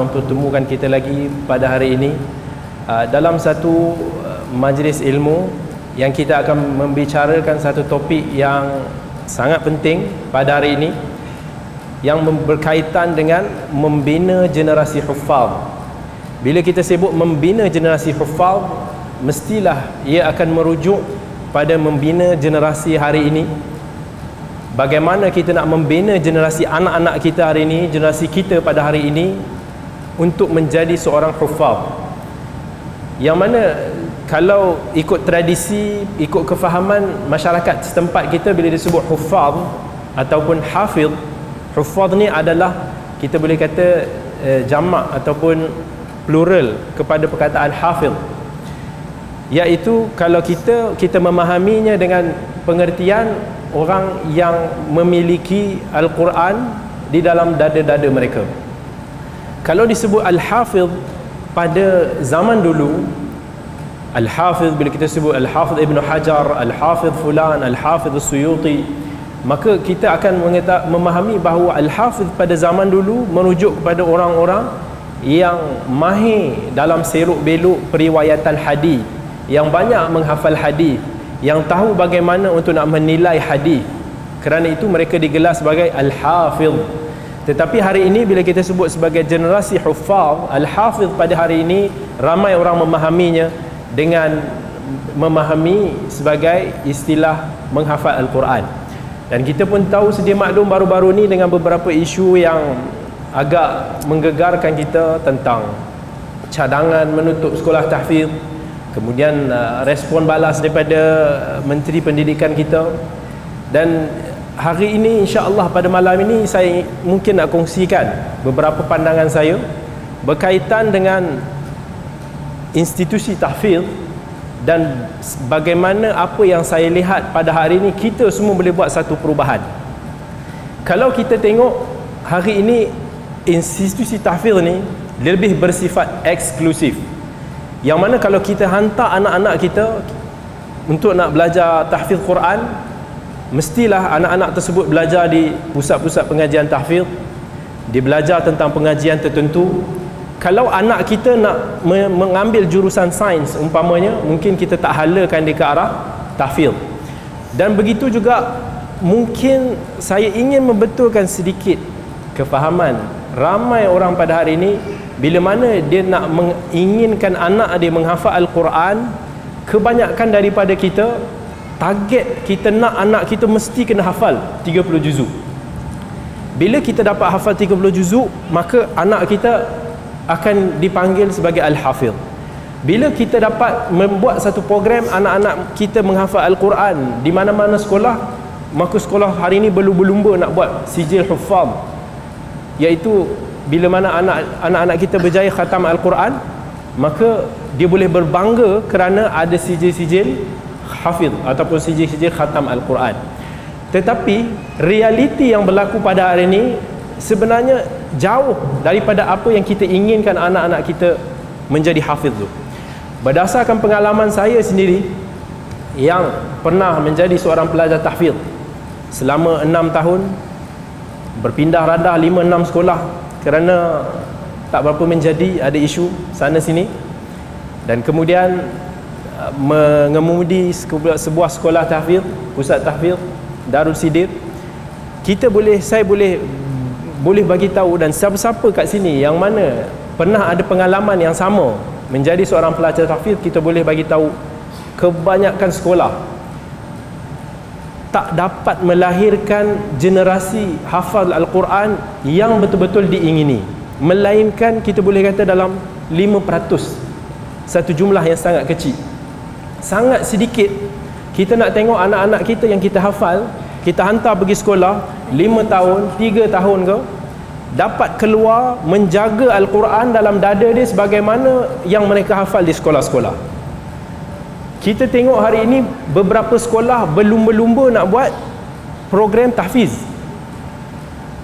mempertemukan kita lagi pada hari ini dalam satu majlis ilmu yang kita akan membicarakan satu topik yang sangat penting pada hari ini, yang berkaitan dengan membina generasi huffaz. Bila kita sebut membina generasi huffaz, mestilah ia akan merujuk pada membina generasi hari ini. Bagaimana kita nak membina generasi anak-anak kita hari ini, generasi kita pada hari ini, untuk menjadi seorang huffaz. Yang mana kalau ikut tradisi, ikut kefahaman masyarakat setempat kita, bila disebut huffaz ataupun hafiz, huffaz ni adalah kita boleh kata jamak ataupun plural kepada perkataan hafiz, iaitu kalau kita memahaminya dengan pengertian orang yang memiliki Al-Quran di dalam dada-dada mereka. Kalau disebut Al-Hafiz pada zaman dulu, Al-Hafiz, bila kita sebut Al-Hafiz Ibn Hajar, Al-Hafiz Fulan, Al-Hafiz Suyuti, maka kita akan memahami bahawa Al-Hafiz pada zaman dulu merujuk kepada orang-orang yang mahir dalam seruk beluk periwayatan hadis, yang banyak menghafal hadis, yang tahu bagaimana untuk nak menilai hadis. Kerana itu mereka digelar sebagai Al-Hafiz. Tetapi hari ini bila kita sebut sebagai generasi huffaz, Al-Hafiz pada hari ini ramai orang memahaminya dengan memahami sebagai istilah menghafal Al-Quran. Dan kita pun tahu, sedia maklum, baru-baru ni dengan beberapa isu yang agak menggegarkan kita tentang cadangan menutup sekolah tahfiz, kemudian respon balas daripada Menteri Pendidikan kita. Dan hari ini insya-Allah pada malam ini saya mungkin nak kongsikan beberapa pandangan saya berkaitan dengan institusi tahfiz dan bagaimana apa yang saya lihat pada hari ini kita semua boleh buat satu perubahan. Kalau kita tengok hari ini, institusi tahfiz ni lebih bersifat eksklusif, yang mana kalau kita hantar anak-anak kita untuk nak belajar tahfiz Quran, mestilah anak-anak tersebut belajar di pusat-pusat pengajian tahfiz, dia belajar tentang pengajian tertentu. Kalau anak kita nak mengambil jurusan sains umpamanya, mungkin kita tak halakan dia ke arah tahfiz. Dan begitu juga mungkin saya ingin membetulkan sedikit kefahaman ramai orang pada hari ini, bila mana dia nak menginginkan anak dia menghafal Al-Quran, kebanyakan daripada kita target kita nak anak kita mesti kena hafal 30 juzuk. Bila kita dapat hafal 30 juzuk, maka anak kita akan dipanggil sebagai Al-Hafiz. Bila kita dapat membuat satu program anak-anak kita menghafal Al-Quran di mana-mana sekolah, maka sekolah hari ini berlumba-lumba nak buat sijil huffaz, iaitu bila mana anak-anak kita berjaya khatam Al-Quran, maka dia boleh berbangga kerana ada sijil-sijil hafiz ataupun sijil-sijil khatam Al-Quran. Tetapi realiti yang berlaku pada hari ini sebenarnya jauh daripada apa yang kita inginkan anak-anak kita menjadi hafiz tu. Berdasarkan pengalaman saya sendiri yang pernah menjadi seorang pelajar tahfiz selama 6 tahun, berpindah radah 5-6 sekolah kerana tak berapa menjadi, ada isu sana sini, dan kemudian mengemudi sebuah sekolah tahfiz, pusat tahfiz Darul Sidir. Saya boleh bagi tahu, dan siapa-siapa kat sini yang mana pernah ada pengalaman yang sama menjadi seorang pelajar tahfiz, kita boleh bagi tahu kebanyakan sekolah tak dapat melahirkan generasi hafal Al-Quran yang betul-betul diingini, melainkan kita boleh kata dalam 5%, satu jumlah yang sangat kecil, sangat sedikit. Kita nak tengok anak-anak kita yang kita hafal, kita hantar pergi sekolah 5 tahun, 3 tahun ke, dapat keluar menjaga Al-Quran dalam dada dia sebagaimana yang mereka hafal di sekolah-sekolah. Kita tengok hari ini beberapa sekolah berlumba-lumba nak buat program tahfiz.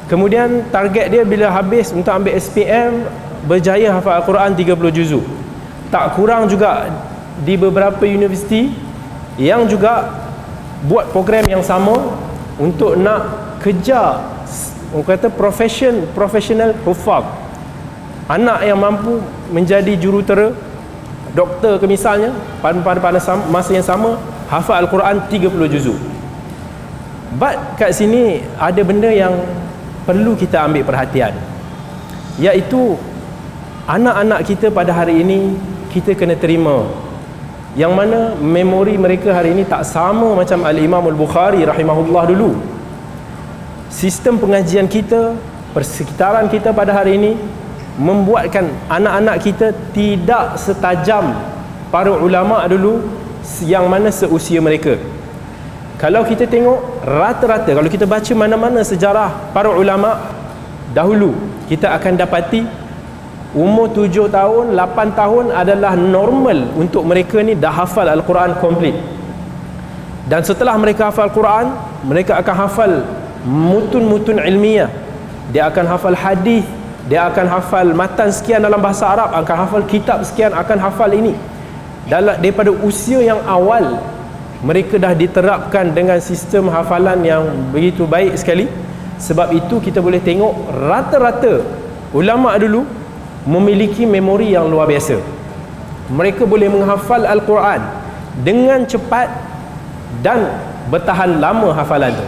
Kemudian target dia bila habis untuk ambil SPM, berjaya hafal Al-Quran 30 juzuk. Tak kurang juga di beberapa universiti yang juga buat program yang sama untuk nak kejar, orang kata professional huffaz. anak yang mampu menjadi jurutera, doktor ke misalnya, pada masa yang sama hafal Al-Quran 30 juzuk. But kat sini ada benda yang perlu kita ambil perhatian, iaitu anak-anak kita pada hari ini kita kena terima yang mana memori mereka hari ini tak sama macam Al-Imam Al-Bukhari rahimahullah dulu. Sistem pengajian kita, persekitaran kita pada hari ini membuatkan anak-anak kita tidak setajam para ulama dulu yang mana seusia mereka. Kalau kita tengok rata-rata, kalau kita baca mana-mana sejarah para ulama dahulu, kita akan dapati umur 7 tahun, 8 tahun adalah normal untuk mereka ni dah hafal Al-Quran komplit. Dan setelah mereka hafal Quran, mereka akan hafal mutun-mutun ilmiah, dia akan hafal hadis, dia akan hafal matan sekian dalam bahasa Arab, akan hafal kitab sekian, akan hafal ini. Daripada usia yang awal mereka dah diterapkan dengan sistem hafalan yang begitu baik sekali. Sebab itu kita boleh tengok rata-rata ulama dulu memiliki memori yang luar biasa. Mereka boleh menghafal Al-Quran dengan cepat dan bertahan lama hafalan tu.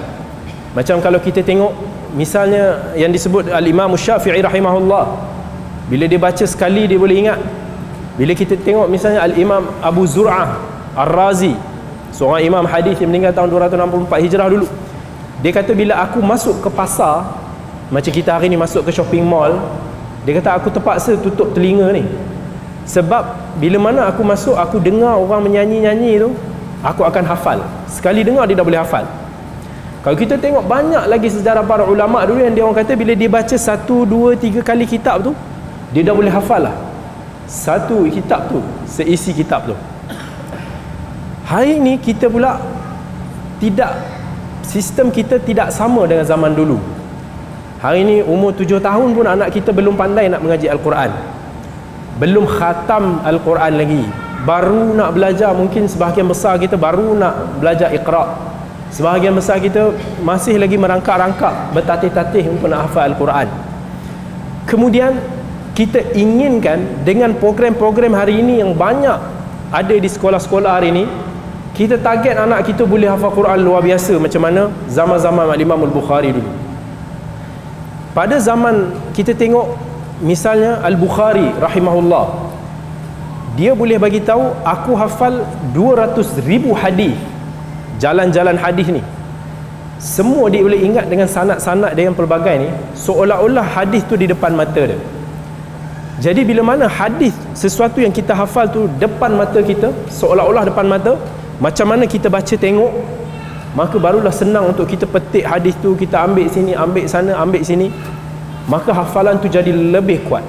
Macam kalau kita tengok misalnya yang disebut Al-Imam Syafi'i rahimahullah, bila dia baca sekali dia boleh ingat. Bila kita tengok misalnya Al-Imam Abu Zur'ah Ar-Razi, seorang imam hadis yang meninggal tahun 264 Hijrah dulu, dia kata bila aku masuk ke pasar, macam kita hari ni masuk ke shopping mall, dia kata aku terpaksa tutup telinga ni, sebab bila mana aku masuk, aku dengar orang menyanyi-nyanyi tu, aku akan hafal. Sekali dengar dia dah boleh hafal. Kalau kita tengok banyak lagi sejarah para ulama dulu yang dia orang kata bila dia baca 1, 2, 3 kali kitab tu, dia dah boleh hafal lah satu kitab tu, seisi kitab tu. Hari ni kita pula tidak, sistem kita tidak sama dengan zaman dulu. Hari ni umur 7 tahun pun anak kita belum pandai nak mengaji Al-Quran, belum khatam Al-Quran lagi, baru nak belajar. Mungkin sebahagian besar kita baru nak belajar Iqra', sebahagian besar kita masih lagi merangkak-rangkak, bertatih-tatih untuk nak hafal Al-Quran. Kemudian kita inginkan dengan program-program hari ini yang banyak ada di sekolah-sekolah hari ini, kita target anak kita boleh hafal Quran luar biasa macam mana zaman-zaman Imam Al-Bukhari dulu. Pada zaman kita tengok misalnya Al-Bukhari rahimahullah, dia boleh bagi tahu aku hafal 200,000 hadis. Jalan-jalan hadis ni semua dia boleh ingat dengan sanad-sanad dia yang pelbagai ni, seolah-olah hadis tu di depan mata dia. Jadi bila mana hadis, sesuatu yang kita hafal tu depan mata kita, seolah-olah depan mata, macam mana kita baca tengok, maka barulah senang untuk kita petik hadis tu, kita ambil sini, ambil sana, ambil sini, maka hafalan tu jadi lebih kuat.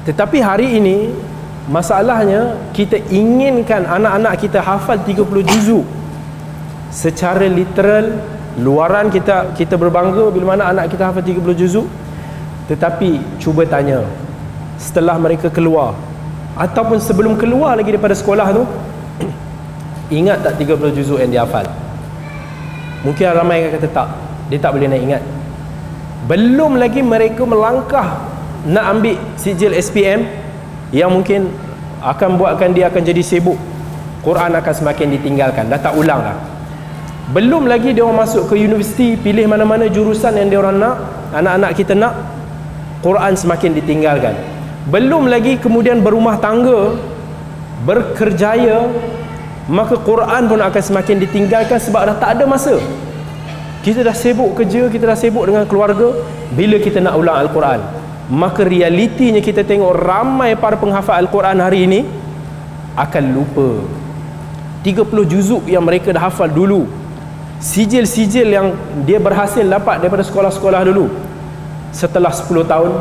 Tetapi hari ini masalahnya kita inginkan anak-anak kita hafal 30 juzuk secara literal. Luaran kita berbangga bila mana anak kita hafal 30 juzuk, tetapi cuba tanya setelah mereka keluar ataupun sebelum keluar lagi daripada sekolah tu, ingat tak 30 juzuk yang dia hafal? Mungkin ramai yang kata tak, dia tak boleh nak ingat. Belum lagi mereka melangkah nak ambil sijil SPM yang mungkin akan buatkan dia akan jadi sibuk, Quran akan semakin ditinggalkan, dah tak ulang dah. Belum lagi dia orang masuk ke universiti, pilih mana-mana jurusan yang dia orang nak, anak-anak kita nak, Quran semakin ditinggalkan. Belum lagi kemudian berumah tangga, berkerjaya, maka Quran pun akan semakin ditinggalkan sebab dah tak ada masa. Kita dah sibuk kerja, kita dah sibuk dengan keluarga, bila kita nak ulang Al-Quran? Maka realitinya kita tengok ramai para penghafal Al-Quran hari ini akan lupa 30 juzuk yang mereka dah hafal dulu, sijil-sijil yang dia berhasil dapat daripada sekolah-sekolah dulu. Setelah 10 tahun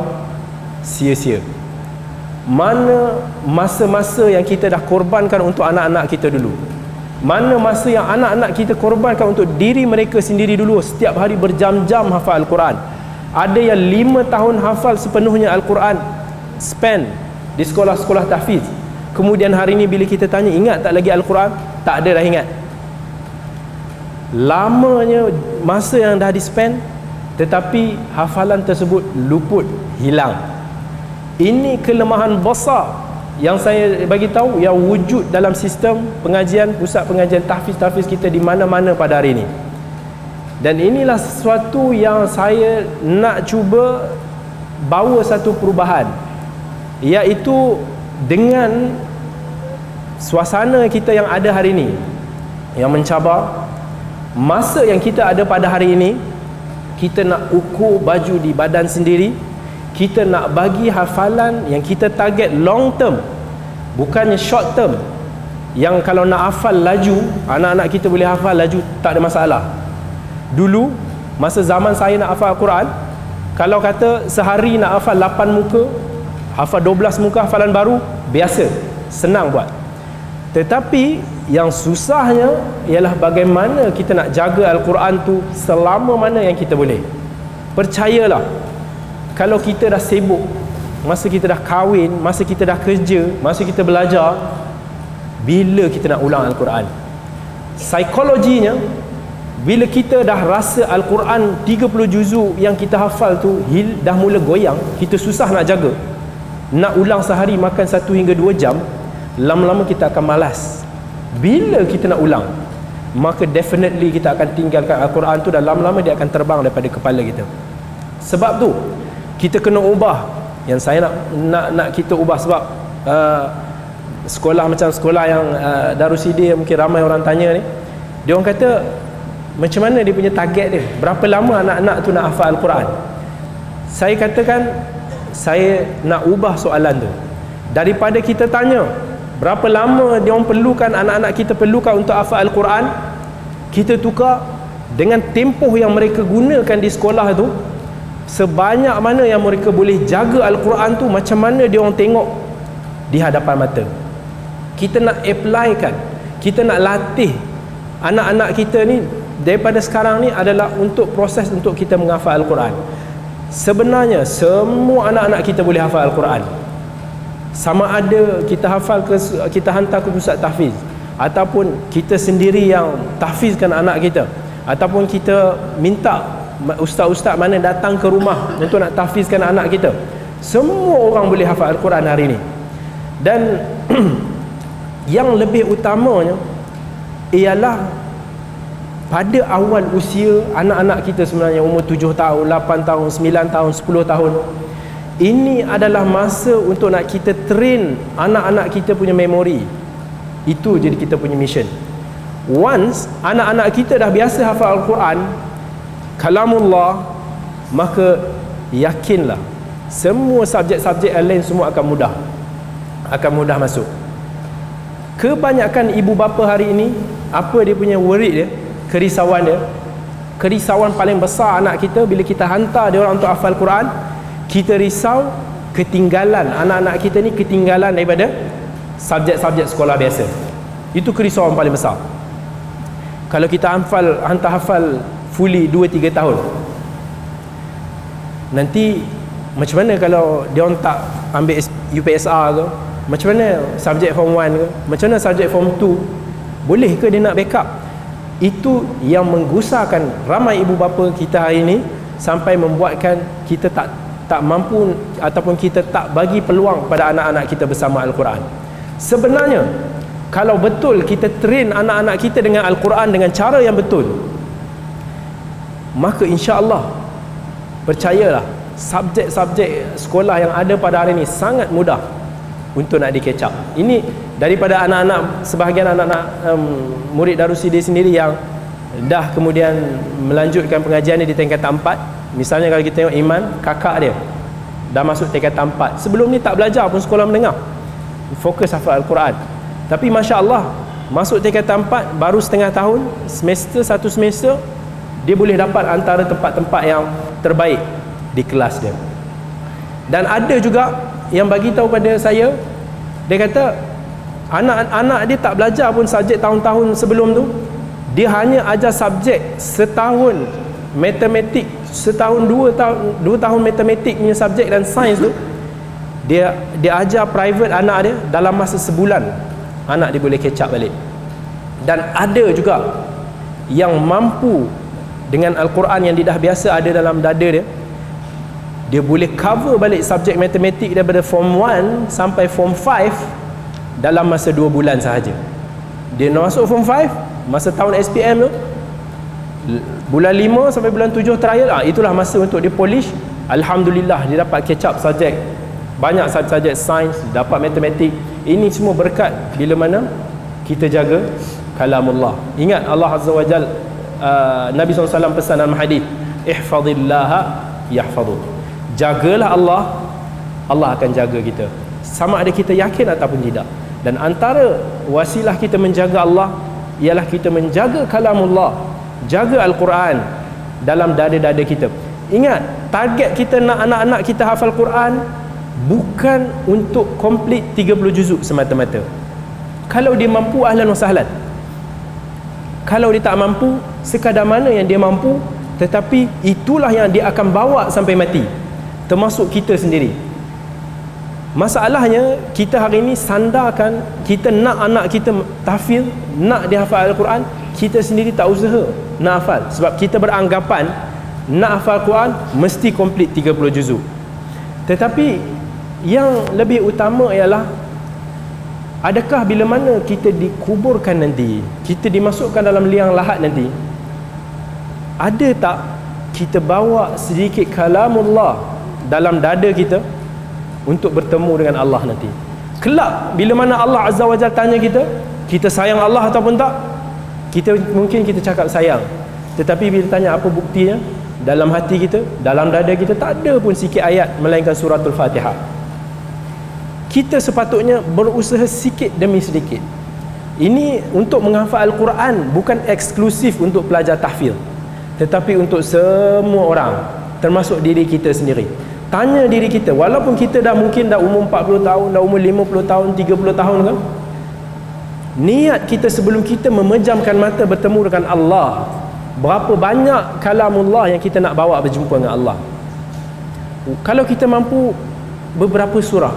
sia-sia. Mana masa-masa yang kita dah korbankan untuk anak-anak kita dulu? Mana masa yang anak-anak kita korbankan untuk diri mereka sendiri dulu, setiap hari berjam-jam hafal Al-Quran? Ada yang 5 tahun hafal sepenuhnya Al-Quran, spend di sekolah-sekolah tahfiz. Kemudian hari ini bila kita tanya, ingat tak lagi Al-Quran? Tak ada dah ingat. Lamanya masa yang dah di-spend, tetapi hafalan tersebut luput, hilang. Ini kelemahan besar yang saya bagi tahu yang wujud dalam sistem pengajian, pusat pengajian tahfiz kita di mana-mana pada hari ini. Dan inilah sesuatu yang saya nak cuba bawa satu perubahan, iaitu dengan suasana kita yang ada hari ini yang mencabar, masa yang kita ada pada hari ini, kita nak ukur baju di badan sendiri. Kita nak bagi hafalan yang kita target long term, bukannya short term, yang kalau nak hafal laju, anak-anak kita boleh hafal laju, tak ada masalah. Dulu masa zaman saya nak hafal Al-Quran, kalau kata sehari nak hafal 8 muka, hafal 12 muka hafalan baru, biasa, senang buat. Tetapi yang susahnya ialah bagaimana kita nak jaga Al-Quran tu selama mana yang kita boleh. Percayalah, kalau kita dah sibuk, masa kita dah kahwin, masa kita dah kerja, masa kita belajar, bila kita nak ulang Al-Quran? Psikologinya, bila kita dah rasa Al-Quran 30 juzuk yang kita hafal tu dah mula goyang, kita susah nak jaga. Nak ulang sehari makan 1 hingga 2 jam, lama-lama kita akan malas. Bila kita nak ulang, maka definitely kita akan tinggalkan Al-Quran tu dan lama-lama dia akan terbang daripada kepala kita. Sebab tu kita kena ubah. Yang saya nak kita ubah, sebab sekolah macam sekolah yang Darussidin, mungkin ramai orang tanya ni, dia orang kata macam mana dia punya target dia, berapa lama anak-anak tu nak hafal Al-Quran. Saya katakan saya nak ubah soalan tu, daripada kita tanya berapa lama dia orang perlukan, anak-anak kita perlukan untuk hafal Al-Quran, kita tukar dengan tempoh yang mereka gunakan di sekolah tu, sebanyak mana yang mereka boleh jaga Al-Quran tu, macam mana dia orang tengok di hadapan mata. Kita nak applykan, kita nak latih anak-anak kita ni daripada sekarang ni adalah untuk proses untuk kita menghafal Al-Quran. Sebenarnya semua anak-anak kita boleh hafal Al-Quran, sama ada kita hafal ke, kita hantar ke pusat tahfiz, ataupun kita sendiri yang tahfizkan anak kita, ataupun kita minta ustaz-ustaz mana datang ke rumah untuk nak tahfizkan anak kita. Semua orang boleh hafal Al-Quran hari ini. Dan yang lebih utamanya ialah pada awal usia anak-anak kita, sebenarnya umur 7 tahun, 8 tahun, 9 tahun, 10 tahun, ini adalah masa untuk nak kita train anak-anak kita punya memori. Itu jadi kita punya mission. Once anak-anak kita dah biasa hafal Al-Quran, kalamullah, maka yakinlah semua subjek-subjek yang lain semua akan mudah masuk. Kebanyakan ibu bapa hari ini, apa dia punya worry dia, kerisauan dia, kerisauan paling besar anak kita bila kita hantar dia orang untuk hafal Quran, kita risau ketinggalan anak-anak kita ni, ketinggalan daripada subjek-subjek sekolah biasa. Itu kerisauan paling besar. Kalau kita hantar hafal fully 2-3 tahun, nanti macam mana kalau dia orang tak ambil UPSR ke, macam mana subjek form 1 ke, macam mana subjek form 2, boleh ke dia nak backup? Itu yang menggusarkan ramai ibu bapa kita hari ini, sampai membuatkan kita tak mampu ataupun kita tak bagi peluang pada anak-anak kita bersama Al-Quran. Sebenarnya kalau betul kita train anak-anak kita dengan Al-Quran dengan cara yang betul, maka insya-Allah, percayalah, subjek-subjek sekolah yang ada pada hari ini sangat mudah untuk nak di-catch up. Ini daripada anak-anak, sebahagian anak-anak murid Darussidin sendiri yang dah kemudian melanjutkan pengajian ni di tingkatan 4. Misalnya kalau kita tengok Iman, kakak dia dah masuk tingkatan 4. Sebelum ni tak belajar pun sekolah menengah, fokus hafal Al-Quran. Tapi masya-Allah, masuk tingkatan 4 baru setengah tahun, satu semester dia boleh dapat antara tempat-tempat yang terbaik di kelas dia. Dan ada juga yang bagi tahu pada saya, dia kata anak-anak dia tak belajar pun subjek tahun-tahun sebelum tu, dia hanya ajar subjek setahun matematik, setahun 2 tahun matematik punya subjek dan sains tu, dia ajar private anak dia, dalam masa sebulan anak dia boleh catch up balik. Dan ada juga yang mampu dengan Al-Quran yang dia dah biasa ada dalam dada dia, dia boleh cover balik subjek matematik daripada form 1 sampai form 5 dalam masa 2 bulan sahaja. Dia nak masuk form 5 masa tahun SPM tu, bulan 5 sampai bulan 7 trial, itulah masa untuk dia polish. Alhamdulillah dia dapat catch up subjek, banyak subjek sains, dapat matematik. Ini semua berkat bila mana kita jaga kalamullah. Ingat Allah Azza wa Jal, Nabi SAW pesan dalam hadis, ihfazillaha yahfazuk. Jagalah Allah, Allah akan jaga kita, sama ada kita yakin ataupun tidak. Dan antara wasilah kita menjaga Allah ialah kita menjaga kalamullah, jaga Al-Quran dalam dada-dada kita. Ingat, target kita nak anak-anak kita hafal Quran bukan untuk komplit 30 juzuk semata-mata. Kalau dia mampu, ahlan wa sahlan. Kalau dia tak mampu, sekadar mana yang dia mampu, tetapi itulah yang dia akan bawa sampai mati, termasuk kita sendiri. Masalahnya kita hari ini sandarkan, kita nak anak kita tahfiz, nak dia hafal Al-Quran, kita sendiri tak usaha nak hafal, sebab kita beranggapan nak hafal Quran mesti komplit 30 juzuk. Tetapi yang lebih utama ialah, adakah bila mana kita dikuburkan nanti, kita dimasukkan dalam liang lahat nanti, ada tak kita bawa sedikit kalamullah dalam dada kita untuk bertemu dengan Allah nanti? Kelak bila mana Allah Azza wa Jalla tanya kita, kita sayang Allah ataupun tak, mungkin kita cakap sayang, tetapi bila tanya apa buktinya, dalam hati kita, dalam dada kita tak ada pun sikit ayat melainkan suratul Fatihah. Kita sepatutnya berusaha sikit demi sedikit. Ini untuk menghafal Al-Quran bukan eksklusif untuk pelajar tahfiz, tetapi untuk semua orang, termasuk diri kita sendiri. Tanya diri kita, walaupun kita mungkin dah umur 40 tahun, dah umur 50 tahun, 30 tahun kan, niat kita sebelum kita memejamkan mata bertemu dengan Allah, berapa banyak kalamullah yang kita nak bawa berjumpa dengan Allah. Kalau kita mampu beberapa surah,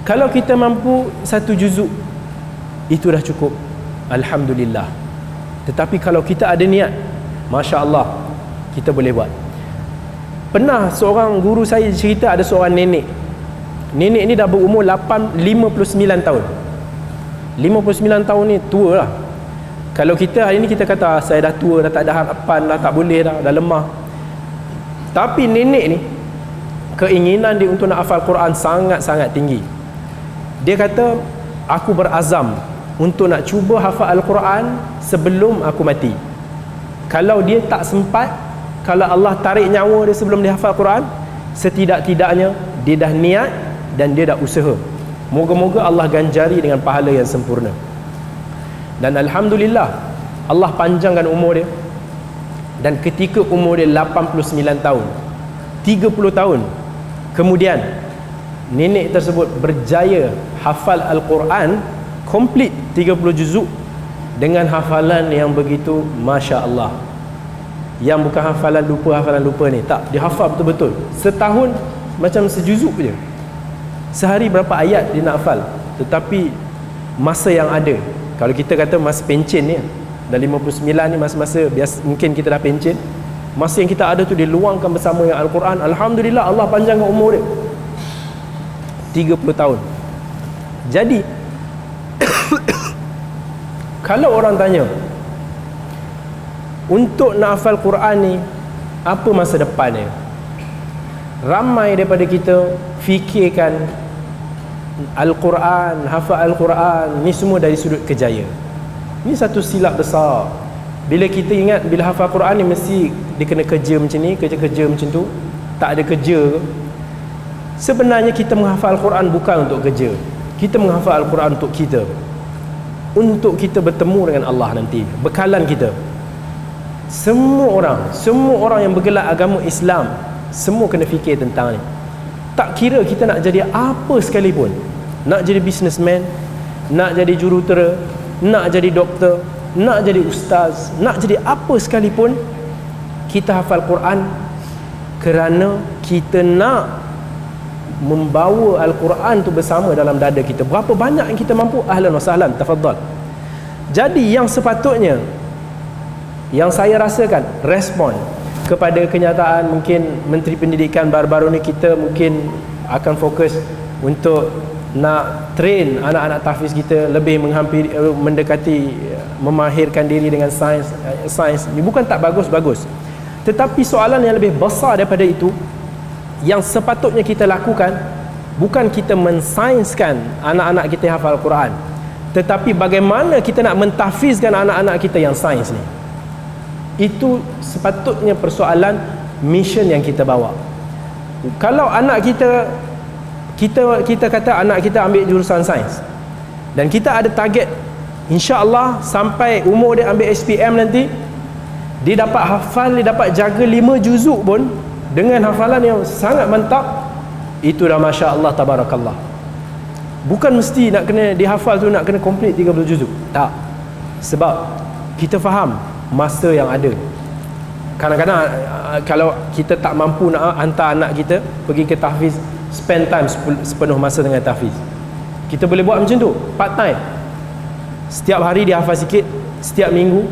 kalau kita mampu 1 juzuk, itu dah cukup, alhamdulillah. Tetapi kalau kita ada niat, Masya Allah, kita boleh buat. Pernah seorang guru saya cerita, ada seorang nenek. Nenek ni dah berumur 59 tahun. 59 tahun ni tua lah. Kalau kita hari ni kita kata saya dah tua, dah tak ada harapan, dah tak boleh dah lemah. Tapi nenek ni, keinginan dia untuk nak hafal Quran sangat-sangat tinggi. Dia kata, aku berazam untuk nak cuba hafal Al-Quran sebelum aku mati. Kalau dia tak sempat, kalau Allah tarik nyawa dia sebelum dia hafal Quran, setidak-tidaknya dia dah niat dan dia dah usaha. Moga-moga Allah ganjari dengan pahala yang sempurna. Dan alhamdulillah, Allah panjangkan umur dia. Dan ketika umur dia 89 tahun, 30 tahun kemudian, nenek tersebut berjaya hafal Al-Quran komplit 30 juzuk dengan hafalan yang begitu Masya Allah. Yang bukan hafalan lupa ni, tak, dia hafal betul-betul. Setahun macam sejuzuk je, sehari berapa ayat dia nak hafal. Tetapi masa yang ada, kalau kita kata masa pencen ni, dah 59 ni, masa-masa biasa mungkin kita dah pencen, masa yang kita ada tu dia luangkan bersama dengan Al-Quran. Alhamdulillah, Allah panjangkan umur dia 30 tahun. Jadi kalau orang tanya, untuk nak hafal Quran ni apa masa depannya, ramai daripada kita fikirkan Al-Quran, hafal Al-Quran ni semua dari sudut kerjaya. Ini satu silap besar. Bila kita ingat bila hafal Quran ni mesti dia kena kerja macam ni, kerja macam tu, tak ada kerja ke? Sebenarnya kita menghafal Al-Quran bukan untuk kerja. Kita menghafal Al-Quran untuk kita, untuk kita bertemu dengan Allah nanti, bekalan kita. Semua orang yang bergelar agama Islam, semua kena fikir tentang ni. Tak kira kita nak jadi apa sekalipun, nak jadi businessman, nak jadi jurutera, nak jadi doktor, nak jadi ustaz, nak jadi apa sekalipun, kita hafal Quran kerana kita nak membawa Al-Quran tu bersama dalam dada kita. Berapa banyak yang kita mampu, ahlan wa sahlan, tafadhal. Jadi yang sepatutnya, yang saya rasakan respon kepada kenyataan mungkin Menteri Pendidikan baru-baru ni kita mungkin akan fokus untuk nak train anak-anak tahfiz kita lebih mendekati memahirkan diri dengan sains. Ini bukan tak bagus, tetapi soalan yang lebih besar daripada itu yang sepatutnya kita lakukan bukan kita mensainskan anak-anak kita yang hafal Quran, tetapi bagaimana kita nak mentahfizkan anak-anak kita yang sains ni. Itu sepatutnya persoalan mission yang kita bawa. Kalau anak kita kata anak kita ambil jurusan sains dan kita ada target insya-Allah sampai umur dia ambil SPM nanti dia dapat hafal, dia dapat jaga 5 juzuk pun dengan hafalan yang sangat mantap, itu dah masya-Allah tabarakallah. Bukan mesti nak kena dihafal tu nak kena complete 30 juzuk. Tak. Sebab kita faham masa yang ada. Kadang-kadang kalau kita tak mampu nak hantar anak kita pergi ke tahfiz, spend time sepenuh masa dengan tahfiz. Kita boleh buat macam tu, part time. Setiap hari dia hafal sikit, setiap minggu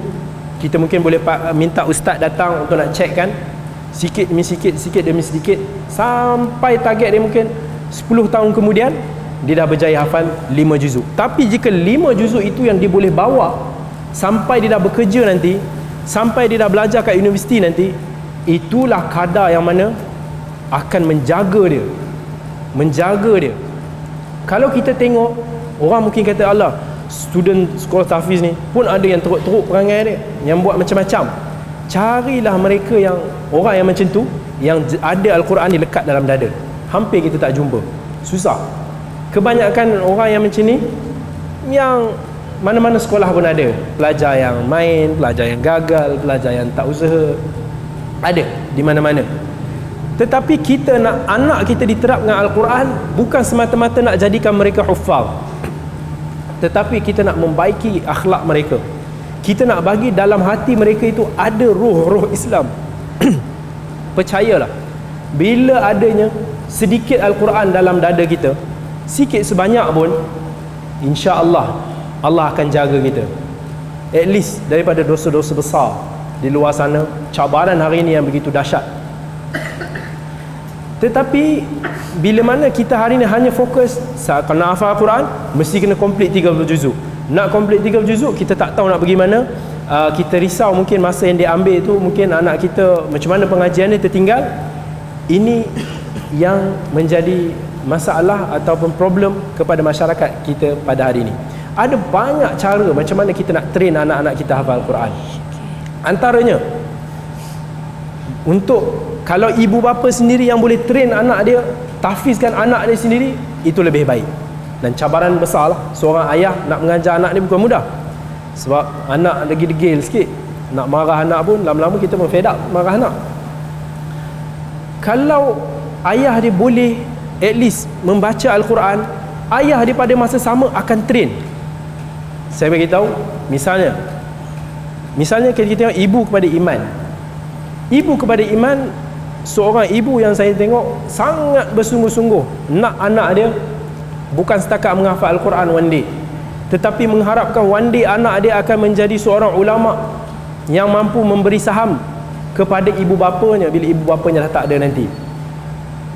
kita mungkin boleh minta ustaz datang untuk nak checkkan sikit demi sedikit sampai target dia mungkin 10 tahun kemudian dia dah berjaya hafal 5 juzuk. Tapi jika 5 juzuk itu yang dia boleh bawa sampai dia dah bekerja nanti, sampai dia dah belajar kat universiti nanti, itulah kadar yang mana akan menjaga dia. Kalau kita tengok orang mungkin kata Allah, student sekolah tahfiz ni pun ada yang teruk-teruk perangai dia, yang buat macam-macam. Carilah mereka yang orang yang macam tu, yang ada Al-Quran ni lekat dalam dada. Hampir kita tak jumpa, susah. Kebanyakan orang yang macam ni, yang mana-mana sekolah pun ada pelajar yang main, pelajar yang gagal, pelajar yang tak usaha, ada di mana-mana. Tetapi kita nak anak kita diterapkan Al-Quran bukan semata-mata nak jadikan mereka hufaz, tetapi kita nak membaiki akhlak mereka. Kita nak bagi dalam hati mereka itu ada roh Islam. Percayalah, bila adanya sedikit Al-Quran dalam dada kita, sikit sebanyak pun, insya-Allah Allah akan jaga kita, at least daripada dosa-dosa besar di luar sana, cabaran hari ini yang begitu dahsyat. Tetapi bila mana kita hari ni hanya fokus kalau nak hafal Al-Quran mesti kena complete 30 juzuk. Nak complete 30 juzuk kita tak tahu nak pergi mana. Kita risau mungkin masa yang dia ambil tu, mungkin anak kita macam mana pengajian dia tertinggal. Ini yang menjadi masalah ataupun problem kepada masyarakat kita pada hari ini. Ada banyak cara macam mana kita nak train anak-anak kita hafal Al-Quran. Antaranya, untuk kalau ibu bapa sendiri yang boleh train anak dia, tahfizkan anak dia sendiri, itu lebih baik. Dan cabaran besar lah, seorang ayah nak mengajar anak dia bukan mudah. Sebab anak lagi degil sikit, nak marah anak pun lama-lama kita pun fed up marah anak. Kalau ayah dia boleh at least membaca Al-Quran, ayah dia pada masa sama akan train. Saya bagi tahu, misalnya kita tengok ibu kepada iman. Ibu kepada iman, seorang ibu yang saya tengok sangat bersungguh-sungguh nak anak dia bukan setakat menghafal Al-Quran one day, tetapi mengharapkan one day anak dia akan menjadi seorang ulama yang mampu memberi saham kepada ibu bapanya bila ibu bapanya dah tak ada nanti.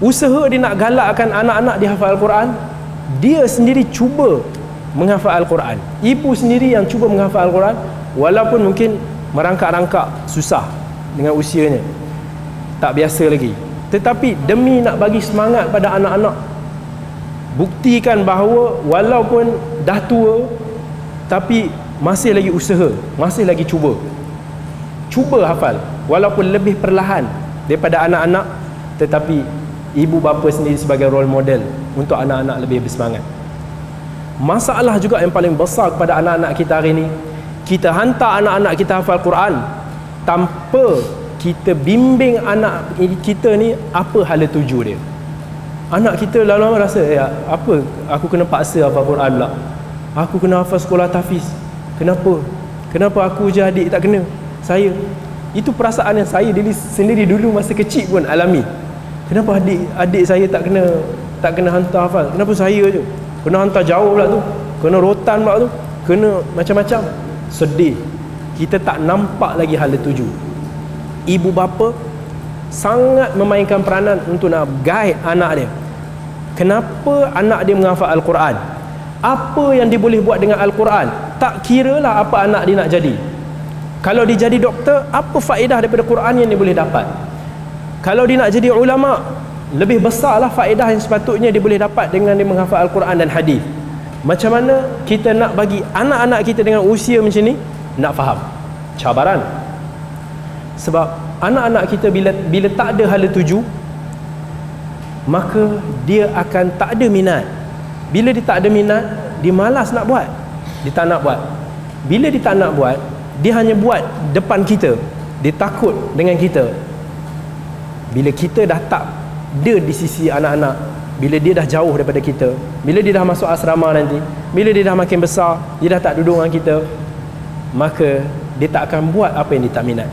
Usaha dia nak galakkan anak-anak dia hafal Al-Quran, dia sendiri cuba menghafal Al-Quran. Ibu sendiri yang cuba menghafal Al-Quran, walaupun mungkin merangkak-rangkak susah dengan usianya, tak biasa lagi, tetapi demi nak bagi semangat pada anak-anak, buktikan bahawa walaupun dah tua tapi masih lagi usaha, masih lagi cuba hafal, walaupun lebih perlahan daripada anak-anak, tetapi ibu bapa sendiri sebagai role model untuk anak-anak lebih bersemangat. Masalah juga yang paling besar kepada anak-anak kita hari ini, kita hantar anak-anak kita hafal Quran tanpa kita bimbing anak kita ni apa hala tuju dia. Anak kita lama-lama rasa, apa aku kena paksa hafal Quran pula, aku kena hafal sekolah tahfiz, kenapa aku je adik tak kena, saya. Itu perasaan yang saya sendiri dulu masa kecil pun alami. Kenapa adik saya tak kena hantar hafal, kenapa saya je kena hantar jauh pula tu, kena rotan pula tu, kena macam-macam. Sedih, kita tak nampak lagi hala tuju. Ibu bapa sangat memainkan peranan untuk nak guide anak dia. Kenapa anak dia menghafal Al-Quran? Apa yang dia boleh buat dengan Al-Quran? Tak kiralah apa anak dia nak jadi. Kalau dia jadi doktor, apa faedah daripada Quran yang dia boleh dapat? Kalau dia nak jadi ulama, lebih besarlah faedah yang sepatutnya dia boleh dapat dengan dia menghafal Al-Quran dan hadis. Macam mana kita nak bagi anak-anak kita dengan usia macam ni nak faham? Cabaran. Sebab anak-anak kita bila tak ada hala tuju, maka dia akan tak ada minat. Bila dia tak ada minat, dia malas nak buat. Dia tak nak buat. Bila dia tak nak buat, dia hanya buat depan kita. Dia takut dengan kita. Bila kita dah tak ada di sisi anak-anak, bila dia dah jauh daripada kita, bila dia dah masuk asrama nanti, bila dia dah makin besar, dia dah tak duduk dengan kita, maka dia tak akan buat apa yang dia tak minat.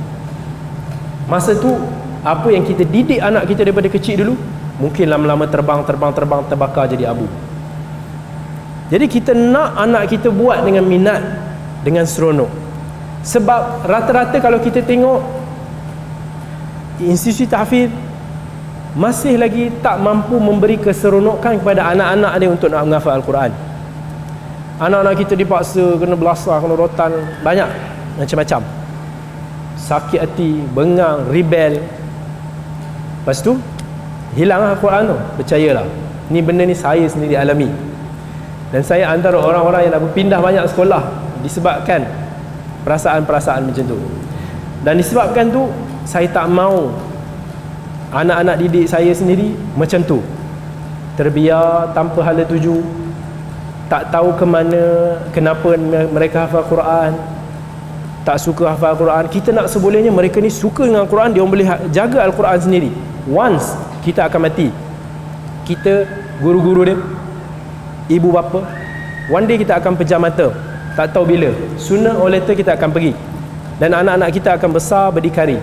Masa tu, apa yang kita didik anak kita daripada kecil dulu, mungkin lama-lama terbakar jadi abu. Jadi kita nak anak kita buat dengan minat, dengan seronok. Sebab rata-rata kalau kita tengok institusi tahfiz masih lagi tak mampu memberi keseronokan kepada anak-anak dia untuk nak menghafal Al-Quran. Anak-anak kita dipaksa kena belasah, kena rotan, banyak macam-macam. Sakit hati, bengang, rebel. Lepas tu hilanglah Al-Quran tu. Percayalah, ni benda ni saya sendiri alami. Dan saya antara orang-orang yang dah berpindah banyak sekolah disebabkan perasaan-perasaan macam tu. Dan disebabkan tu, saya tak mau anak-anak didik saya sendiri macam tu, terbiar tanpa hala tuju, tak tahu ke mana, kenapa mereka hafal Quran, tak suka hafal Quran. Kita nak sebolehnya mereka ni suka dengan Quran, dia boleh jaga Al-Quran sendiri. Once kita akan mati, kita guru-guru dia, ibu bapa, one day kita akan pejam mata, tak tahu bila, sooner or later kita akan pergi, dan anak-anak kita akan besar berdikari.